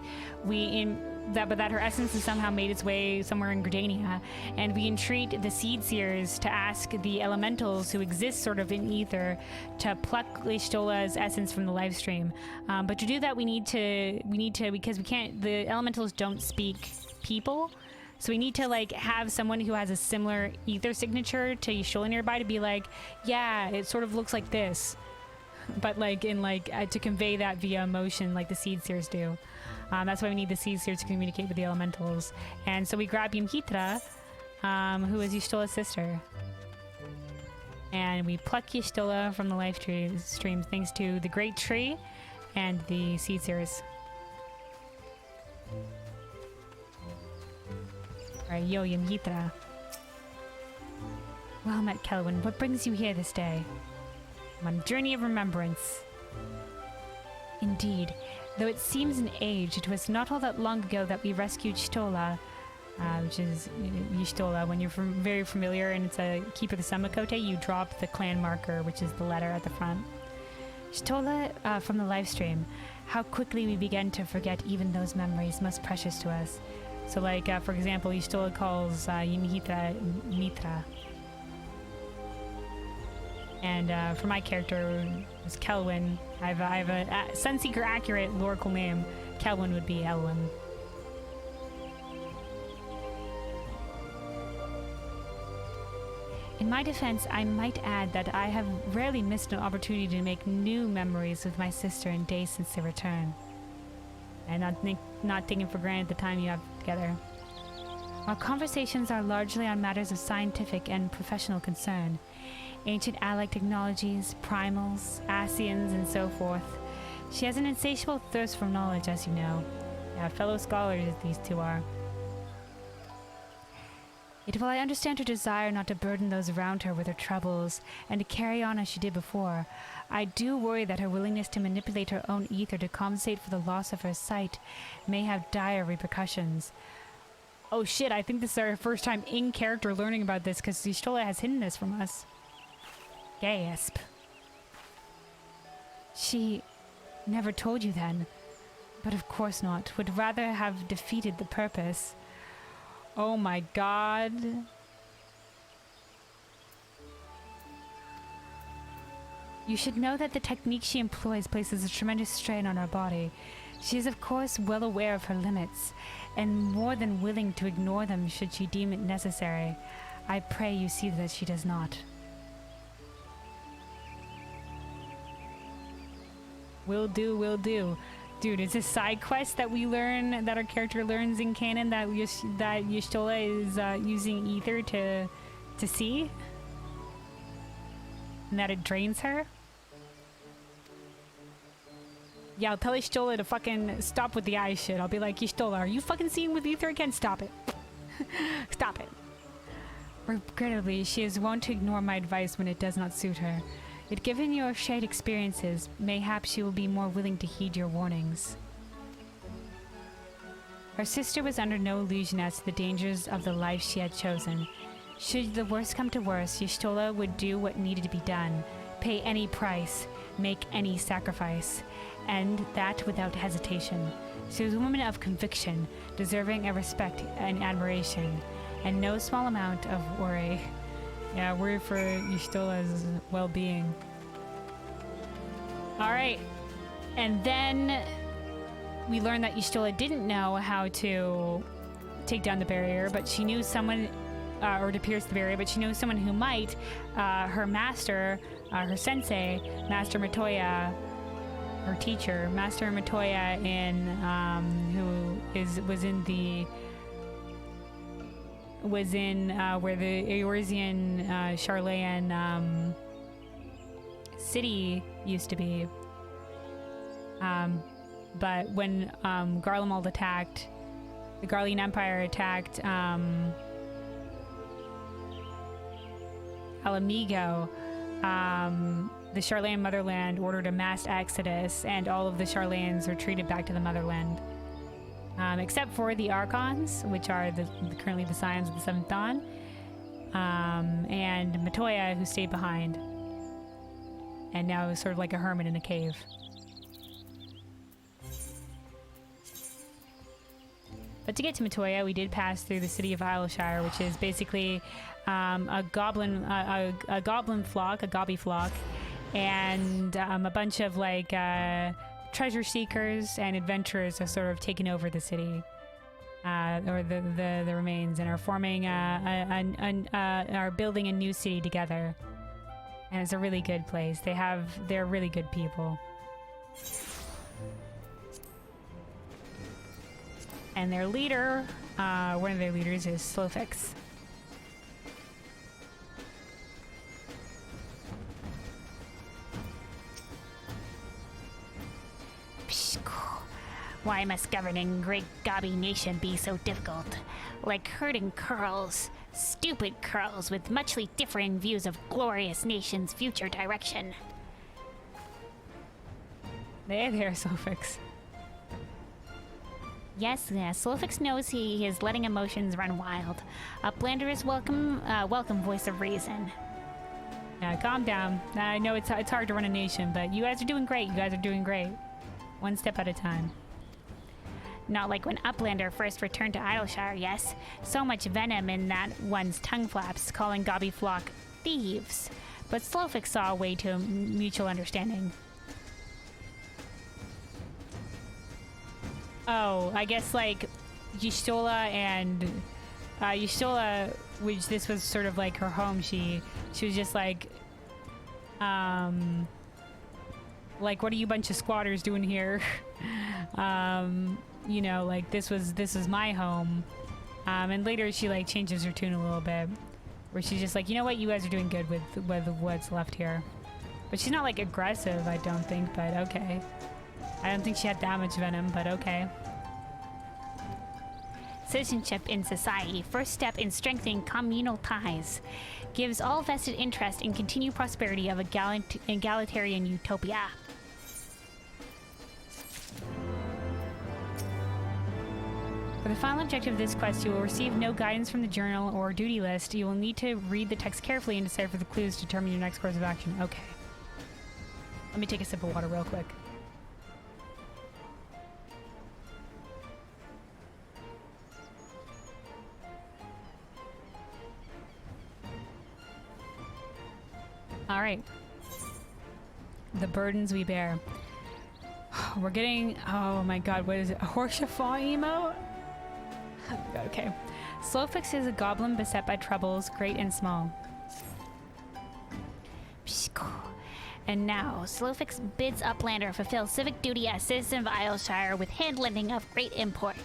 but that her essence has somehow made its way somewhere in Gridania, and we entreat the Seed Seers to ask the elementals who exist sort of in ether to pluck Y'shtola's essence from the live stream. But to do that, we need to because the elementals don't speak people, so we need to like have someone who has a similar ether signature to Y'shtola nearby to be like, yeah, it sort of looks like this, but like in like to convey that via emotion like the Seed Seers do. That's why we need the Seed Seers to communicate with the elementals. And so we grab Yimhitra, who is Y'shtola's sister. And we pluck Y'shtola from the life stream thanks to the Great Tree and the Seed Seers. Alright, yo, Yimhitra. Well met, Kelwyn. What brings you here this day? I'm on a journey of remembrance. Indeed. Though it seems an age, it was not all that long ago that we rescued Y'shtola, which is Y'shtola. When you're very familiar and it's a Keeper of the Samakote, you drop the clan marker, which is the letter at the front. Y'shtola from the live stream. How quickly we began to forget even those memories most precious to us. So like, for example, Y'shtola calls Yimhitra Mitra. And for my character, is Kelwyn. I have a Sunseeker accurate lorical name. Kelwyn would be Elwyn. In my defense, I might add that I have rarely missed an opportunity to make new memories with my sister in days since their return. And not taking for granted the time you have together. Our conversations are largely on matters of scientific and professional concern. Ancient allied technologies, primals, Asians, and so forth. She has an insatiable thirst for knowledge, as you know. Yeah, fellow scholars these two are. Yet while I understand her desire not to burden those around her with her troubles, and to carry on as she did before, I do worry that her willingness to manipulate her own ether to compensate for the loss of her sight may have dire repercussions. Oh shit, I think this is our first time in character learning about this, because Y'shtola has hidden this from us. Gasp. She never told you then, but of course not. Would rather have defeated the purpose. Oh my god. You should know that the technique she employs places a tremendous strain on our body. She is of course well aware of her limits, and more than willing to ignore them should she deem it necessary. I pray you see that she does not. Will do, will do. Dude, it's a side quest that we learn, that our character learns in canon, that Y'shtola is using ether to see? And that it drains her? Yeah, I'll tell Y'shtola to fucking stop with the eye shit. I'll be like, Y'shtola, are you fucking seeing with ether again? Stop it. Stop it. Regrettably, she is wont to ignore my advice when it does not suit her. Yet given your shared experiences, mayhap she will be more willing to heed your warnings. Her sister was under no illusion as to the dangers of the life she had chosen. Should the worst come to worst, Y'shtola would do what needed to be done, pay any price, make any sacrifice, and that without hesitation. She was a woman of conviction, deserving of respect and admiration, and no small amount of worry. Yeah, worry for Y'shtola's well-being. Alright. And then we learned that Y'shtola didn't know how to take down the barrier, but she knew someone, or to pierce the barrier, but she knew someone who might. Her master, her sensei, Master Matoya, her teacher, Master Matoya, was in where the Eorzean Charlayan city used to be. But when Garlemald attacked, the Garlean Empire attacked Alamigo, the Charlayan motherland ordered a mass exodus, and all of the Charlayans retreated back to the motherland. Except for the Archons, which are currently the Scions of the Seventh Dawn, and Matoya, who stayed behind, and now is sort of like a hermit in a cave. But to get to Matoya, we did pass through the city of Isleshire, which is basically a goblin flock, a gobby flock, and a bunch of like treasure seekers and adventurers are sort of taking over the city, or the remains, and are forming are building a new city together. And it's a really good place. They're really good people. And their leader, one of their leaders is Slowfix. Why must governing great gobby nation be so difficult? Like herding curls, stupid curls with muchly differing views of glorious nation's future direction. There, Slowfix. Yes, Slowfix knows he is letting emotions run wild. Uplander is welcome voice of reason. Yeah, calm down. I know it's hard to run a nation, but you guys are doing great. You guys are doing great. One step at a time. Not like when Uplander first returned to Isleshire, yes. So much venom in that one's tongue flaps, calling Gobby Flock thieves. But Slowfix saw a way to mutual understanding. Oh, I guess like Y'shtola and Y'shtola, which this was sort of like her home. She was just like what are you bunch of squatters doing here? You know, like this is my home. And later she like changes her tune a little bit, where she's just like, you know what, you guys are doing good with what's left here. But she's not like aggressive, I don't think, but okay. I don't think she had that much venom, but okay. Citizenship in society, first step in strengthening communal ties, gives all vested interest in continued prosperity of egalitarian utopia. For the final objective of this quest, you will receive no guidance from the journal or duty list. You will need to read the text carefully and decipher the clues to determine your next course of action. Okay. Let me take a sip of water real quick. All right. The burdens we bear. We're getting, oh my god, what is it? A Horshafaw emote? Okay. Slowfix is a goblin beset by troubles, great and small. And now, Slowfix bids Uplander fulfill civic duty as citizen of Isleshire with hand-lending of great import.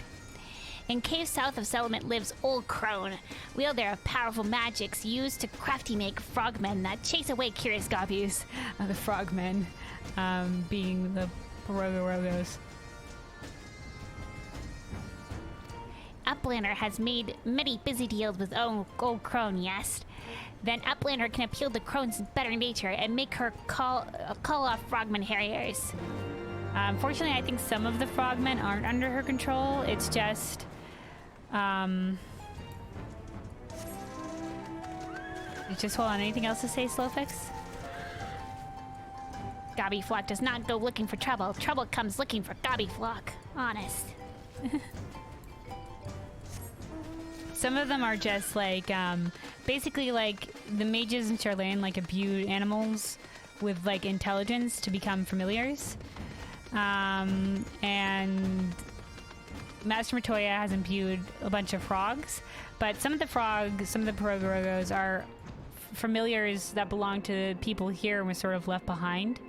In caves south of settlement lives Old Crone, wielder of powerful magics used to crafty make frogmen that chase away curious gobbies. The frogmen, being the Rogorogos. Uplander has made many busy deals with Old Crone, yes. Then Uplander can appeal to Crone's better nature and make her call off frogman harriers. Unfortunately, I think some of the frogmen aren't under her control. It's just, hold on. Anything else to say, Slowfix? Gobby Flock does not go looking for trouble. Trouble comes looking for Gobby Flock. Honest. Some of them are just like, basically like the mages in Charlayan like imbue animals with like intelligence to become familiars. And Master Matoya has imbued a bunch of frogs, but some of the frogs, some of the Progorogos are familiars that belong to people here and was sort of left behind.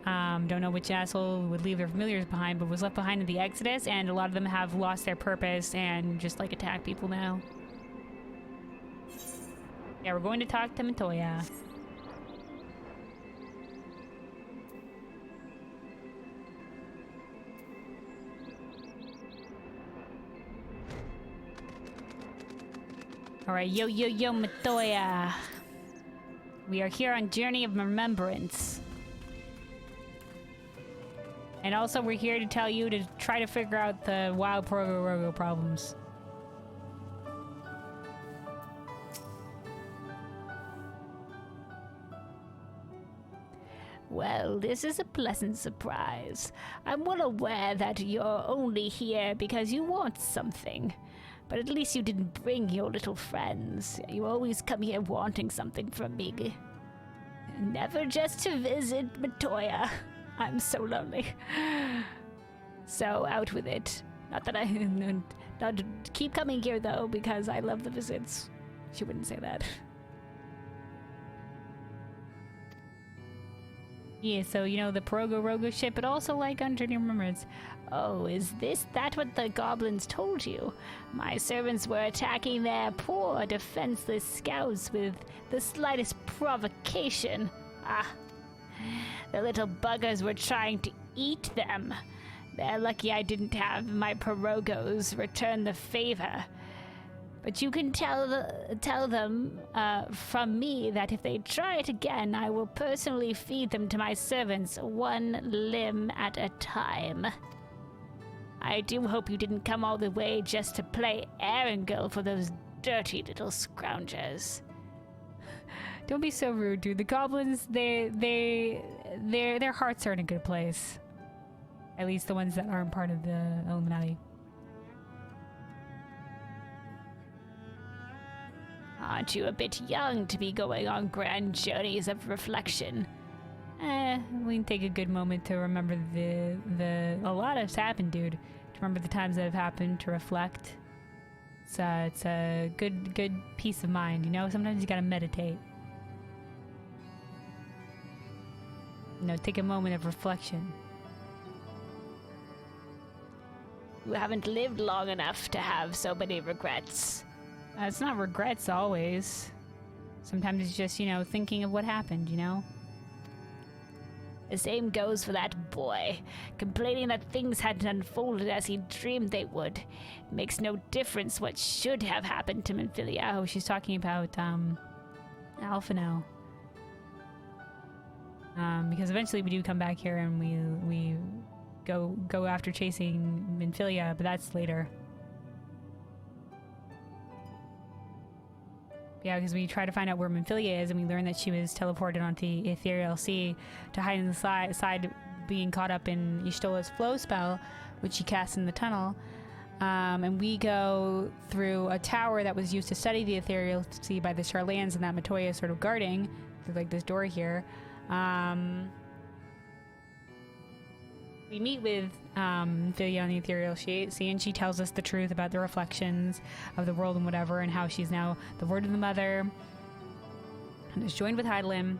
Don't know which asshole would leave their familiars behind, but was left behind in the Exodus, and a lot of them have lost their purpose and just like attack people now. Yeah, we're going to talk to Matoya. Alright, yo, Matoya. We are here on Journey of Remembrance. And also we're here to tell you to try to figure out the wild Progorogo problems. Well, this is a pleasant surprise. I'm well aware that you're only here because you want something. But at least you didn't bring your little friends. You always come here wanting something from me. Never just to visit Matoya. I'm so lonely. So out with it. Not that not keep coming here though, because I love the visits. She wouldn't say that. Yeah, so you know the Progorogo ship, but also like on Journey of Remembrance. Oh, is that what the goblins told you? My servants were attacking their poor, defenseless scouts with the slightest provocation. Ah, the little buggers were trying to eat them. They're lucky I didn't have my Progos return the favor. But you can tell them from me that if they try it again, I will personally feed them to my servants, one limb at a time. I do hope you didn't come all the way just to play errand girl for those dirty little scroungers. Don't be so rude, dude. The goblins, their hearts are in a good place. At least the ones that aren't part of the Illuminati. Aren't you a bit young to be going on grand journeys of reflection? We can take a good moment to remember a lot has happened, dude. To remember the times that have happened, to reflect. It's a good peace of mind, you know? Sometimes you gotta meditate. You know, take a moment of reflection. You haven't lived long enough to have so many regrets. It's not regrets always. Sometimes it's just, you know, thinking of what happened, you know? The same goes for that boy, complaining that things hadn't unfolded as he dreamed they would. It makes no difference what should have happened to Minfilia. Oh, she's talking about, Alphino. Because eventually we do come back here and we go after chasing Minfilia, but that's later. Yeah, because we try to find out where Minfilia is, and we learn that she was teleported onto the Ethereal Sea to hide in the side being caught up in Y'shtola's flow spell, which she cast in the tunnel. And we go through a tower that was used to study the Ethereal Sea by the Charlans, and that Matoya is sort of guarding through like this door here. We meet with Minfilia on the Ethereal Sea, and she tells us the truth about the reflections of the world and whatever, and how she's now the Word of the Mother and is joined with Hydalim.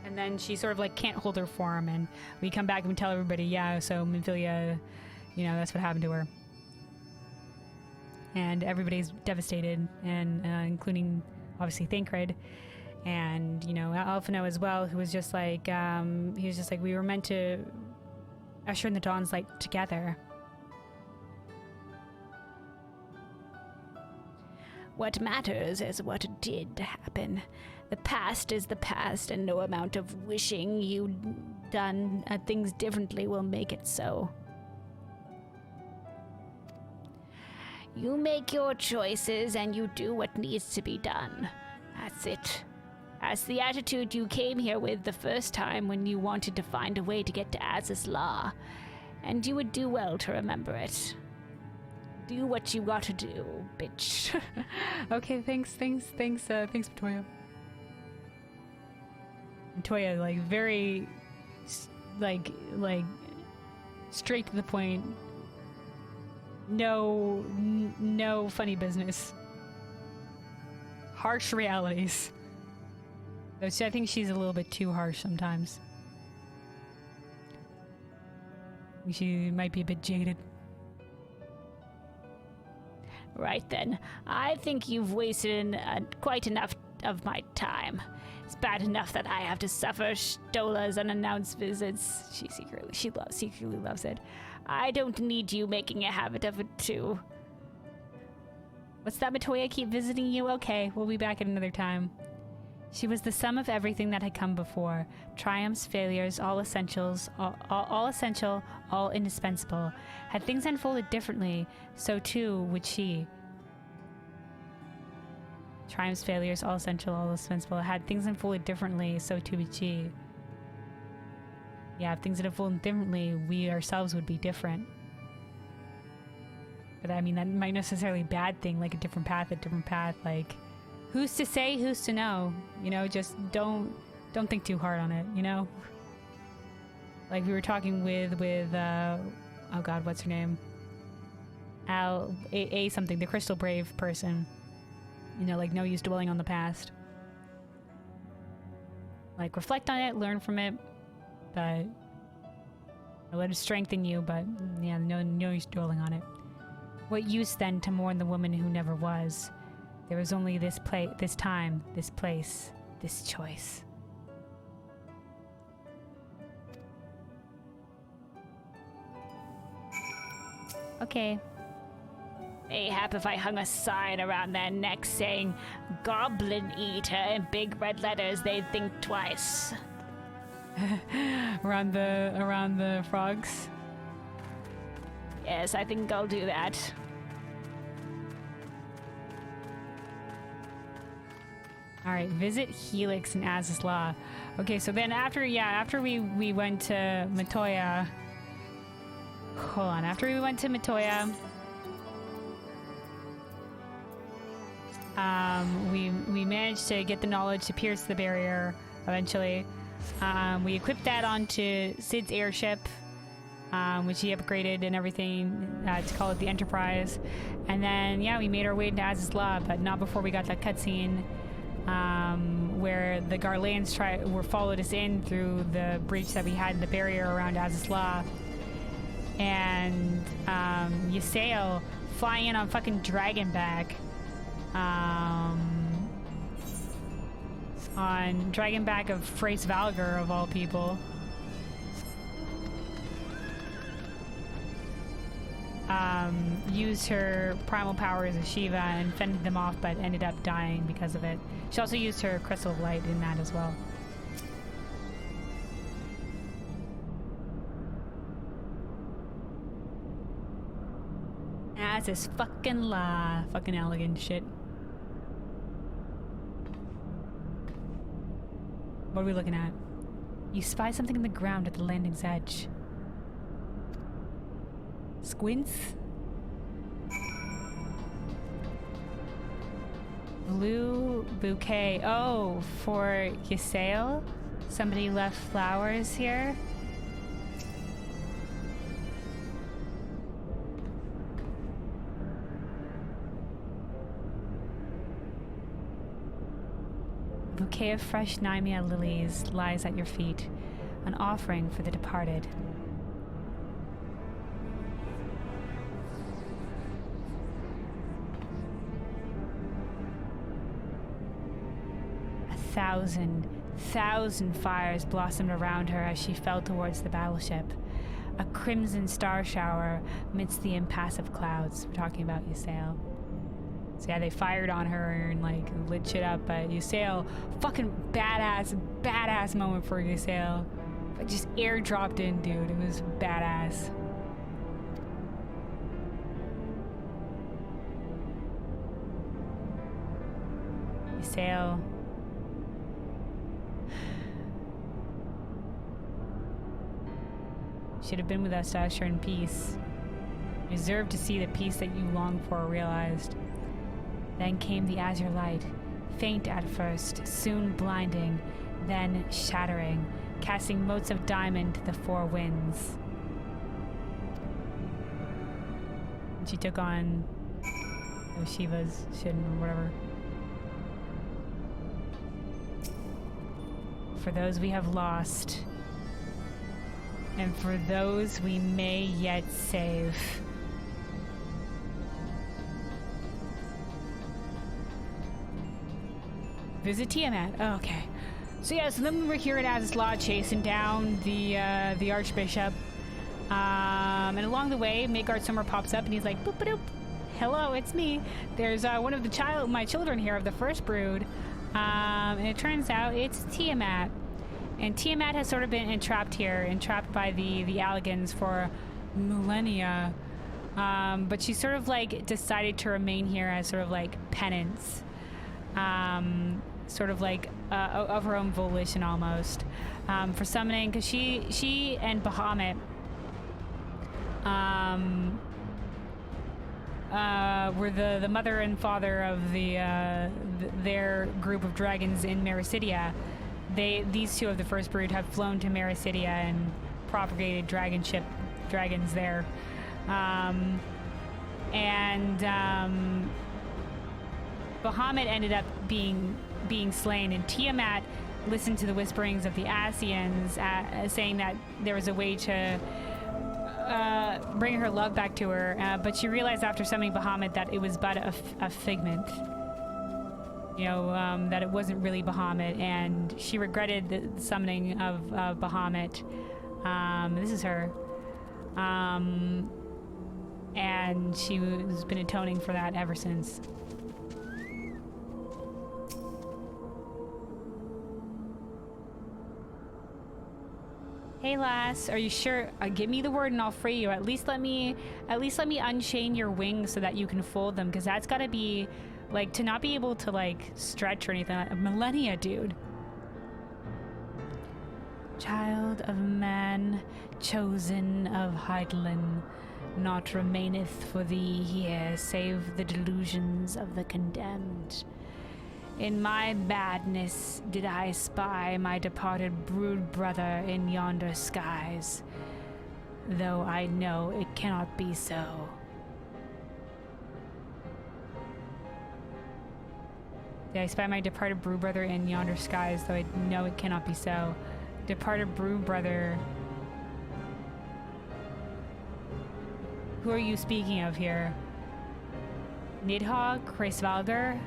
And then she sort of like can't hold her form, and we come back and we tell everybody, yeah, so Minfilia, you know, that's what happened to her. And everybody's devastated, and including obviously Thancred. And, you know, Alphino as well, who was just like, he was just like, we were meant to usher in the Dawn's light together. What matters is what did happen. The past is the past, and no amount of wishing you'd done things differently will make it so. You make your choices, and you do what needs to be done. That's it. That's the attitude you came here with the first time when you wanted to find a way to get to Az's Law. And you would do well to remember it. Do what you gotta do, bitch. Okay, thanks, Matoya. Matoya, like, very like straight to the point. No funny business. Harsh realities. Though I think she's a little bit too harsh sometimes. She might be a bit jaded. Right then. I think you've wasted quite enough of my time. It's bad enough that I have to suffer Stola's unannounced visits. She secretly loves it. I don't need you making a habit of it too. What's that, Matoya? Keep visiting you? Okay, we'll be back at another time. She was the sum of everything that had come before. Triumphs, failures, all essentials, all essential, all indispensable. Had things unfolded differently, so too would she. Triumphs, failures, all essential, all indispensable. Had things unfolded differently, so too would she. Yeah, if things had unfolded differently, we ourselves would be different. But I mean, that might necessarily be a bad thing, like a different path, like... Who's to say, who's to know? You know, just don't think too hard on it, you know? Like we were talking with oh god, what's her name? A something, the Crystal Brave person. You know, like no use dwelling on the past. Like reflect on it, learn from it, but let it strengthen you, but yeah, no use dwelling on it. What use then to mourn the woman who never was? There was only this time, this place, this choice. Okay. Mayhap if I hung a sign around their necks saying, Goblin Eater in big red letters, they'd think twice. around the frogs? Yes, I think I'll do that. Alright, visit Helix and Azizla. Okay, so then after we went to Matoya... Hold on, after we went to Matoya... we managed to get the knowledge to pierce the barrier, eventually. We equipped that onto Sid's airship, which he upgraded and everything to call it the Enterprise. And then, yeah, we made our way into Azizla, but not before we got that cutscene. Where the Garleans followed us in through the breach that we had in the barrier around Azizla. And Ysael flying in on fucking Dragonback. On Dragonback of Frace Valgar, of all people. Used her primal powers as Shiva and fended them off, but ended up dying because of it. She also used her crystal of light in that as well. That's this fucking elegant shit. What are we looking at? You spy something in the ground at the landing's edge. Squints? Blue bouquet. Oh, for Ysael? Somebody left flowers here? A bouquet of fresh Nymea lilies lies at your feet, an offering for the departed. Thousand fires blossomed around her as she fell towards the battleship. A crimson star shower amidst the impassive clouds. We're talking about Ysael. So yeah, they fired on her and like lit shit up, but Ysael, fucking badass moment for Ysael. Just airdropped in, dude. It was badass. Ysael. Should have been with us to usher in peace. You deserve to see the peace that you longed for realized. Then came the azure light, faint at first, soon blinding, then shattering, casting motes of diamond to the four winds. And she took on Shiva's Shin or whatever. For those we have lost, and for those we may yet save. Visit Tiamat. Oh, okay. So yeah, so then we were here at Az's Law chasing down the Archbishop. And along the way, Midgard Sommer pops up and he's like, boop boop. Hello, it's me. There's one of my children here of the first brood. And it turns out it's Tiamat. And Tiamat has sort of been entrapped by the Allagans for millennia. But she sort of like decided to remain here as sort of like penance. Sort of like of her own volition almost. For summoning, because she and Bahamut were the mother and father of their group of dragons in Mericidia. These two of the first brood have flown to Mericidia and propagated dragons there. Bahamut ended up being slain, and Tiamat listened to the whisperings of the Asians saying that there was a way to bring her love back to her, but she realized after summoning Bahamut that it was but a figment. That it wasn't really Bahamut, and she regretted the summoning of Bahamut. This is her. And she's been atoning for that ever since. Hey lass, are you sure? Give me the word and I'll free you. At least let me unchain your wings so that you can fold them, because that's gotta be like, to not be able to like stretch or anything. Like, millennia, dude. Child of man, chosen of Hydaelyn, naught remaineth for thee here save the delusions of the condemned. In my madness did I spy my departed brood brother in yonder skies, though I know it cannot be so. Did I spy my departed brood brother in yonder skies, though I know it cannot be so? Departed brood brother. Who are you speaking of here? Nidhogg? Hraesvelgr?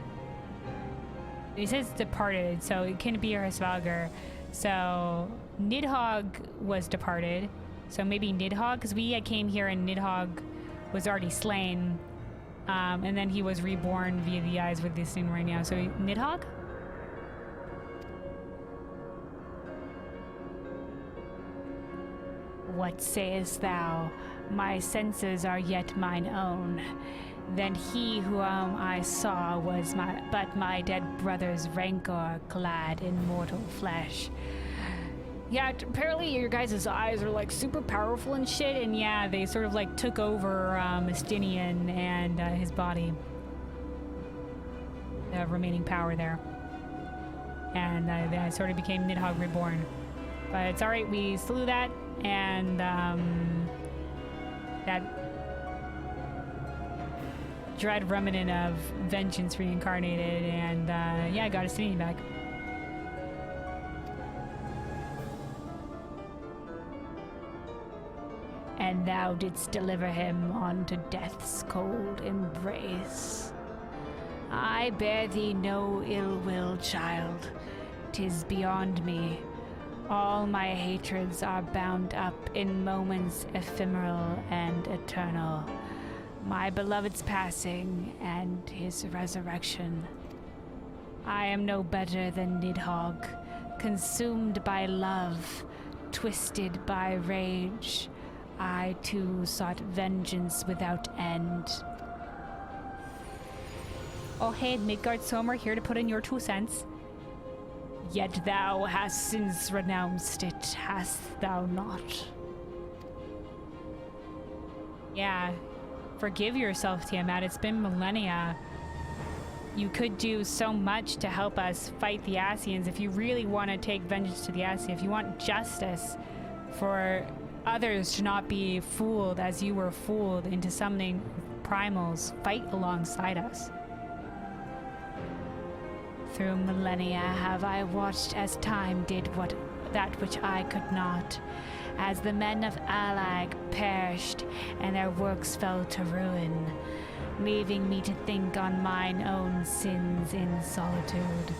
He says departed, so it can't be Hraesvelgr. So Nidhogg was departed. So maybe Nidhogg, because we came here and Nidhogg was already slain. And then he was reborn via the eyes with this thing right now. So Nidhogg? What sayest thou? My senses are yet mine own. Then he whom I saw was but my dead brother's rancor clad in mortal flesh. Yeah, apparently your guys' eyes are like super powerful and shit, and yeah, they sort of like took over Mystinian and his body. The remaining power there. And they sort of became Nidhogg Reborn. But it's alright, we slew that, and that dread remnant of vengeance reincarnated, and yeah, got his Mystinian back. And thou didst deliver him unto death's cold embrace. I bear thee no ill will, child. 'Tis beyond me. All my hatreds are bound up in moments ephemeral and eternal. My beloved's passing and his resurrection. I am no better than Nidhogg, consumed by love, twisted by rage. I too sought vengeance without end. Oh hey, Midgard Sommer, here to put in your 2 cents. Yet thou hast since renounced it, hast thou not? Yeah, forgive yourself, Tiamat. It's been millennia. you could do so much to help us fight the Asians if you really want to take vengeance to the Asians, if you want justice for others to not be fooled as you were fooled into summoning primals. Fight alongside us. Through millennia have I watched as time did that which I could not, as the men of Alag perished and their works fell to ruin, leaving me to think on mine own sins in solitude.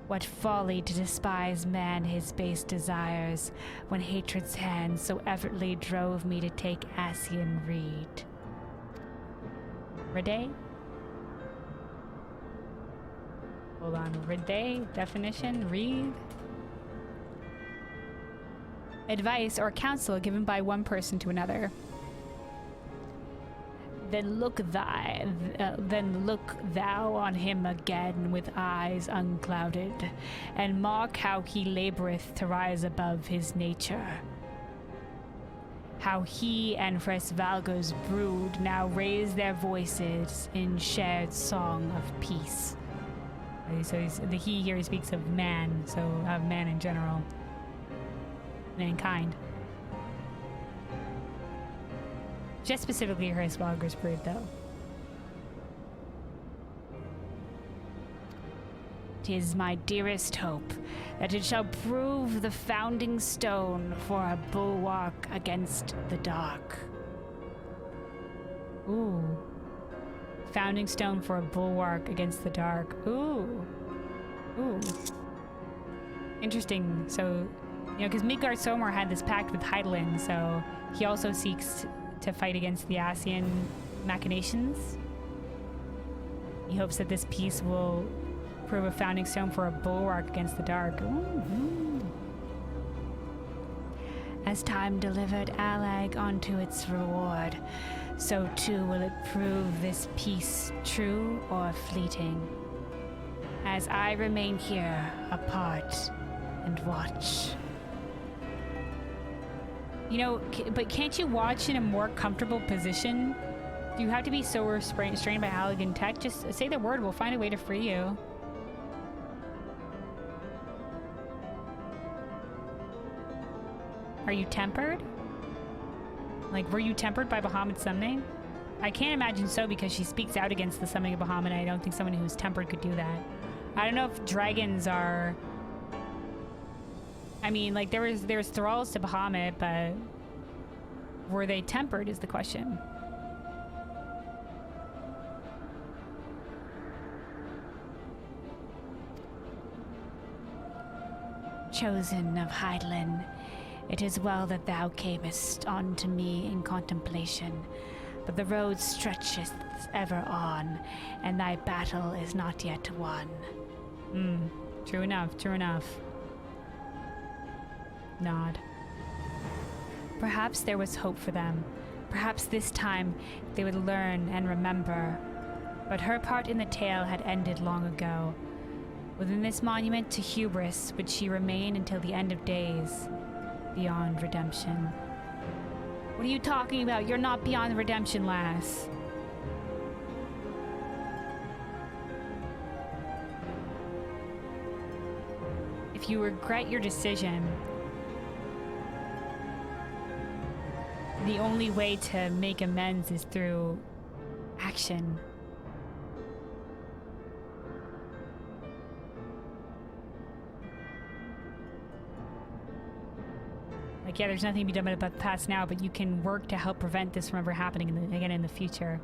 What folly to despise man his base desires, when hatred's hand so effortlessly drove me to take Asian reed. Rede? Hold on, Rede? Definition? Read? Advice or counsel given by one person to another. Then look thou on him again with eyes unclouded, and mark how he laboureth to rise above his nature. How he and Fresvalgo's brood now raise their voices in shared song of peace. So the he here speaks of man, so of man in general. Mankind. Just specifically Fresvalgo's brood, though. 'Tis my dearest hope that it shall prove the founding stone for a bulwark against the dark. Ooh. Founding stone for a bulwark against the dark. Ooh. Ooh. Interesting. So, you know, because Midgard Somar had this pact with Hydaelyn, so he also seeks to fight against the Asian machinations. He hopes that this peace will prove a founding stone for a bulwark against the dark. Ooh. As time delivered Alag onto its reward, so too will it prove this peace true or fleeting. As I remain here, apart, and watch. You know, but can't you watch in a more comfortable position? Do you have to be so restrained by Halligan tech? Just say the word, we'll find a way to free you. Are you tempered? Like, were you tempered by Bahamut's summoning? I can't imagine so, because she speaks out against the summoning of Bahamut, and I don't think someone who's tempered could do that. I don't know if dragons are... I mean, like, there's thralls to Bahamut, but were they tempered is the question. Chosen of Hydaelyn, it is well that thou camest unto me in contemplation, but the road stretcheth ever on, and thy battle is not yet won. True enough, true enough. Nod. Perhaps there was hope for them. Perhaps this time they would learn and remember. But her part in the tale had ended long ago. Within this monument to hubris would she remain until the end of days, beyond redemption. What are you talking about? You're not beyond redemption, lass. If you regret your decision, the only way to make amends is through action. Like, yeah, there's nothing to be done about the past now, but you can work to help prevent this from ever happening again in the future.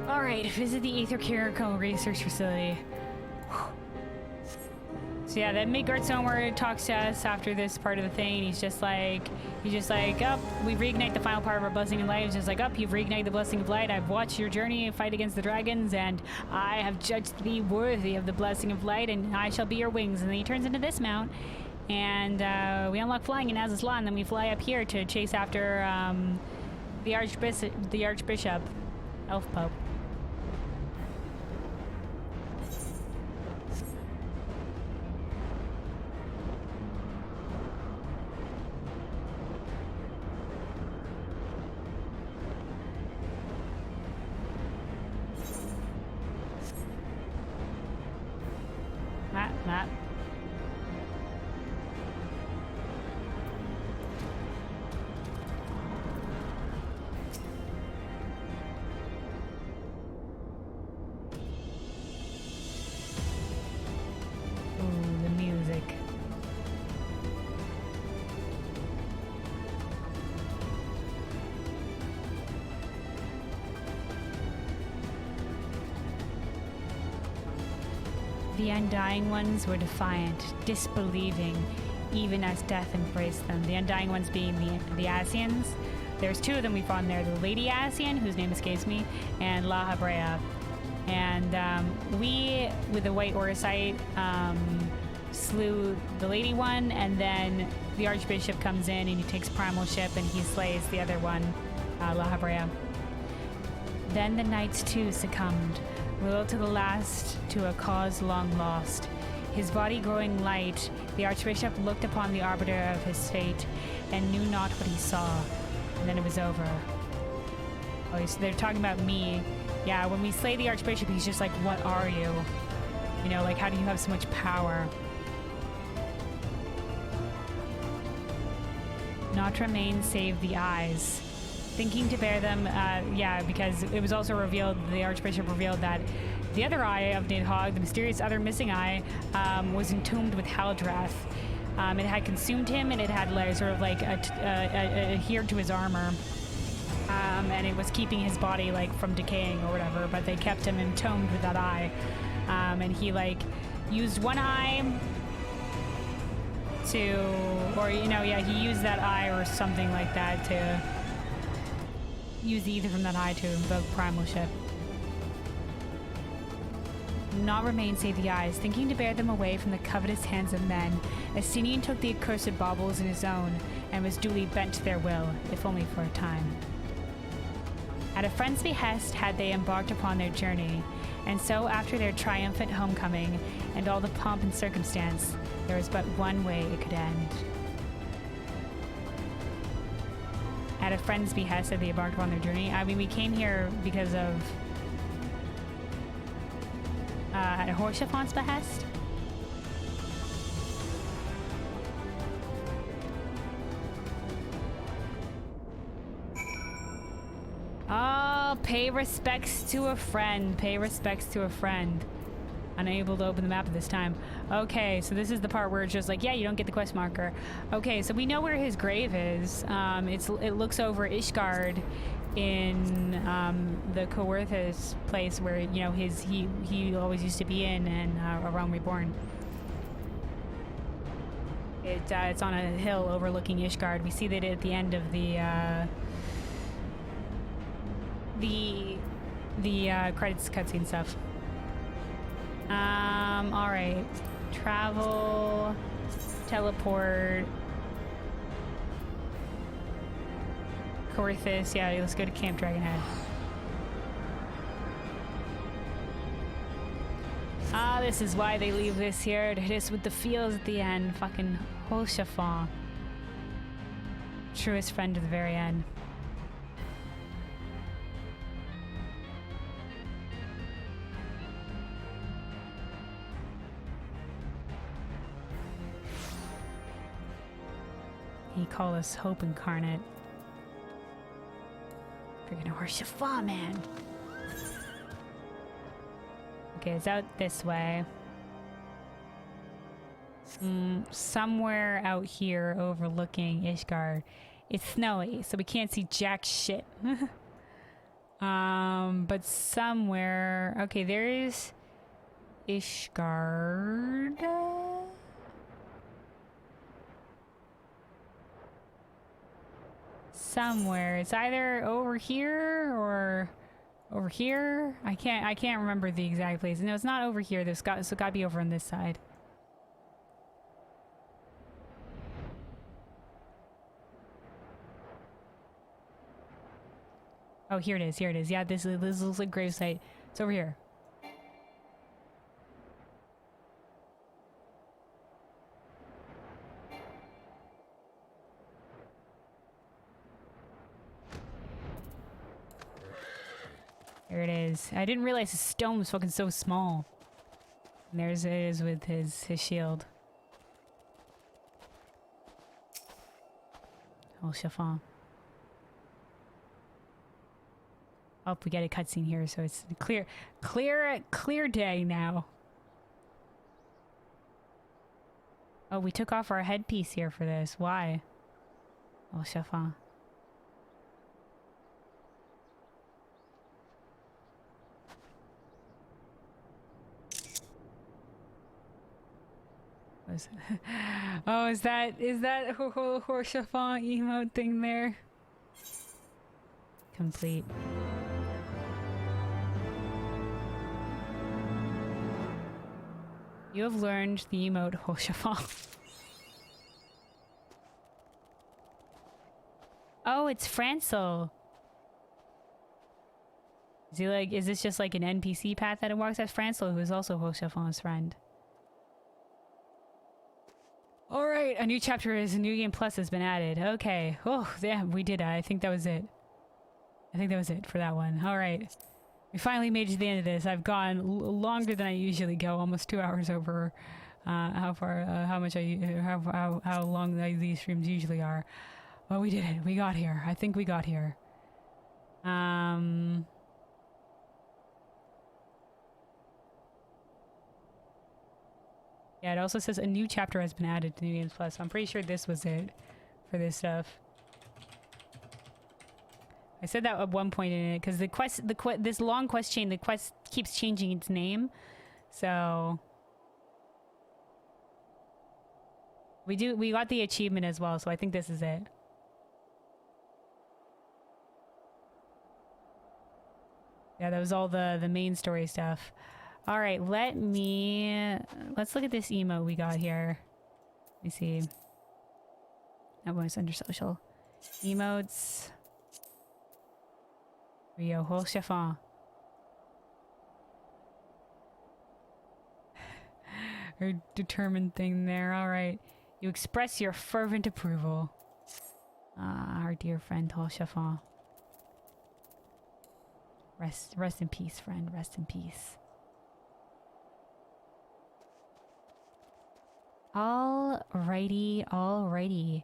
Alright, visit the Aether Kiriko Research Facility. So yeah, then Midgard Somewhere talks to us after this part of the thing, and he's just like, oh, we reignite the final part of our blessing of light. He's just like, oh, you've reignited the blessing of light. I've watched your journey and fight against the dragons, and I have judged thee worthy of the blessing of light, and I shall be your wings. And then he turns into this mount, and we unlock flying in Azazlan, and then we fly up here to chase after the Archbishop, Elf Pope. The Undying Ones were defiant, disbelieving, even as death embraced them. The Undying Ones being the Asians. There's two of them we fought in there. The Lady Asian, whose name escapes me, and La Habrea. And we, with the White Orsite, slew the Lady one, and then the Archbishop comes in and he takes Primalship and he slays the other one, La Habrea. Then the knights too succumbed, loyal to the last to a cause long lost. His body growing light, the Archbishop looked upon the arbiter of his fate and knew not what he saw. And then it was over. Oh, so they're talking about me. Yeah, when we slay the Archbishop, he's just like, what are you? You know, like, how do you have so much power? Not remain save the eyes. Thinking to bear them, yeah, because it was also revealed, the Archbishop revealed that the other eye of Nidhogg, the mysterious other missing eye, was entombed with Haldrath. It had consumed him, and it had like, sort of like adhered to his armor, and it was keeping his body like from decaying or whatever. But they kept him entombed with that eye, and he like used one eye to, or you know, yeah, he used that eye or something like that to use the ether from that eye to invoke Primalship. Not remain save the eyes, thinking to bear them away from the covetous hands of men. Athenian took the accursed baubles in his own, and was duly bent to their will, if only for a time. At a friend's behest had they embarked upon their journey, and so after their triumphant homecoming, and all the pomp and circumstance, there was but one way it could end. At a friend's behest had they embarked upon their journey. I mean, we came here because of at Horshafant's behest. Oh, pay respects to a friend. Pay respects to a friend. Unable to open the map at this time. Okay, so this is the part where it's just like, yeah, you don't get the quest marker. Okay, so we know where his grave is. It looks over Ishgard in the Coerthus place where, you know, he always used to be in, and A Realm Reborn. It's on a hill overlooking Ishgard. We see that at the end of the credits cutscene stuff. All right. Travel, teleport. Coerthus, yeah, let's go to Camp Dragonhead. Ah, this is why they leave this here, to hit us with the feels at the end. Fucking Holshafan. Truest friend to the very end. He called us Hope Incarnate. Freaking Horshafan, man. Okay, it's out this way. Somewhere out here overlooking Ishgard. It's snowy, so we can't see jack shit. But somewhere... Okay, there is Ishgard. Somewhere. It's either over here or over here. I can't remember the exact place. No, it's not over here. So it's gotta be over on this side. Oh, here it is. Here it is. Yeah, this looks like gravesite. It's over here. There it is. I didn't realize his stone was fucking so small. And there's it is with his shield. Oh, Chiffon. Oh, we get a cutscene here, so it's clear day now. Oh, we took off our headpiece here for this. Why? Oh, Chiffon. Oh, is that Horsefant emote thing there? Complete. You have learned the emote Horsefant. Oh, it's Francel. Is he like, is this just like an NPC path that it walks as Francel, who is also Horsefant's friend? Alright, a new chapter is a new game plus has been added. Okay. Oh, yeah, we did it. I think that was it. I think that was it for that one. Alright. We finally made it to the end of this. I've gone longer than I usually go, almost 2 hours over how long these streams usually are. Well, we did it. We got here. I think we got here. Yeah, it also says a new chapter has been added to New Games Plus. So I'm pretty sure this was it for this stuff. I said that at one point in it because this long quest chain, the quest keeps changing its name. So we got the achievement as well. So I think this is it. Yeah, that was all the main story stuff. All right, let's look at this emote we got here. Let me see. That was under social. Emotes. Rio Horsefant. Her determined thing there. All right. You express your fervent approval. Ah, our dear friend Horsefant. Rest in peace, friend. Rest in peace. Alrighty, alrighty.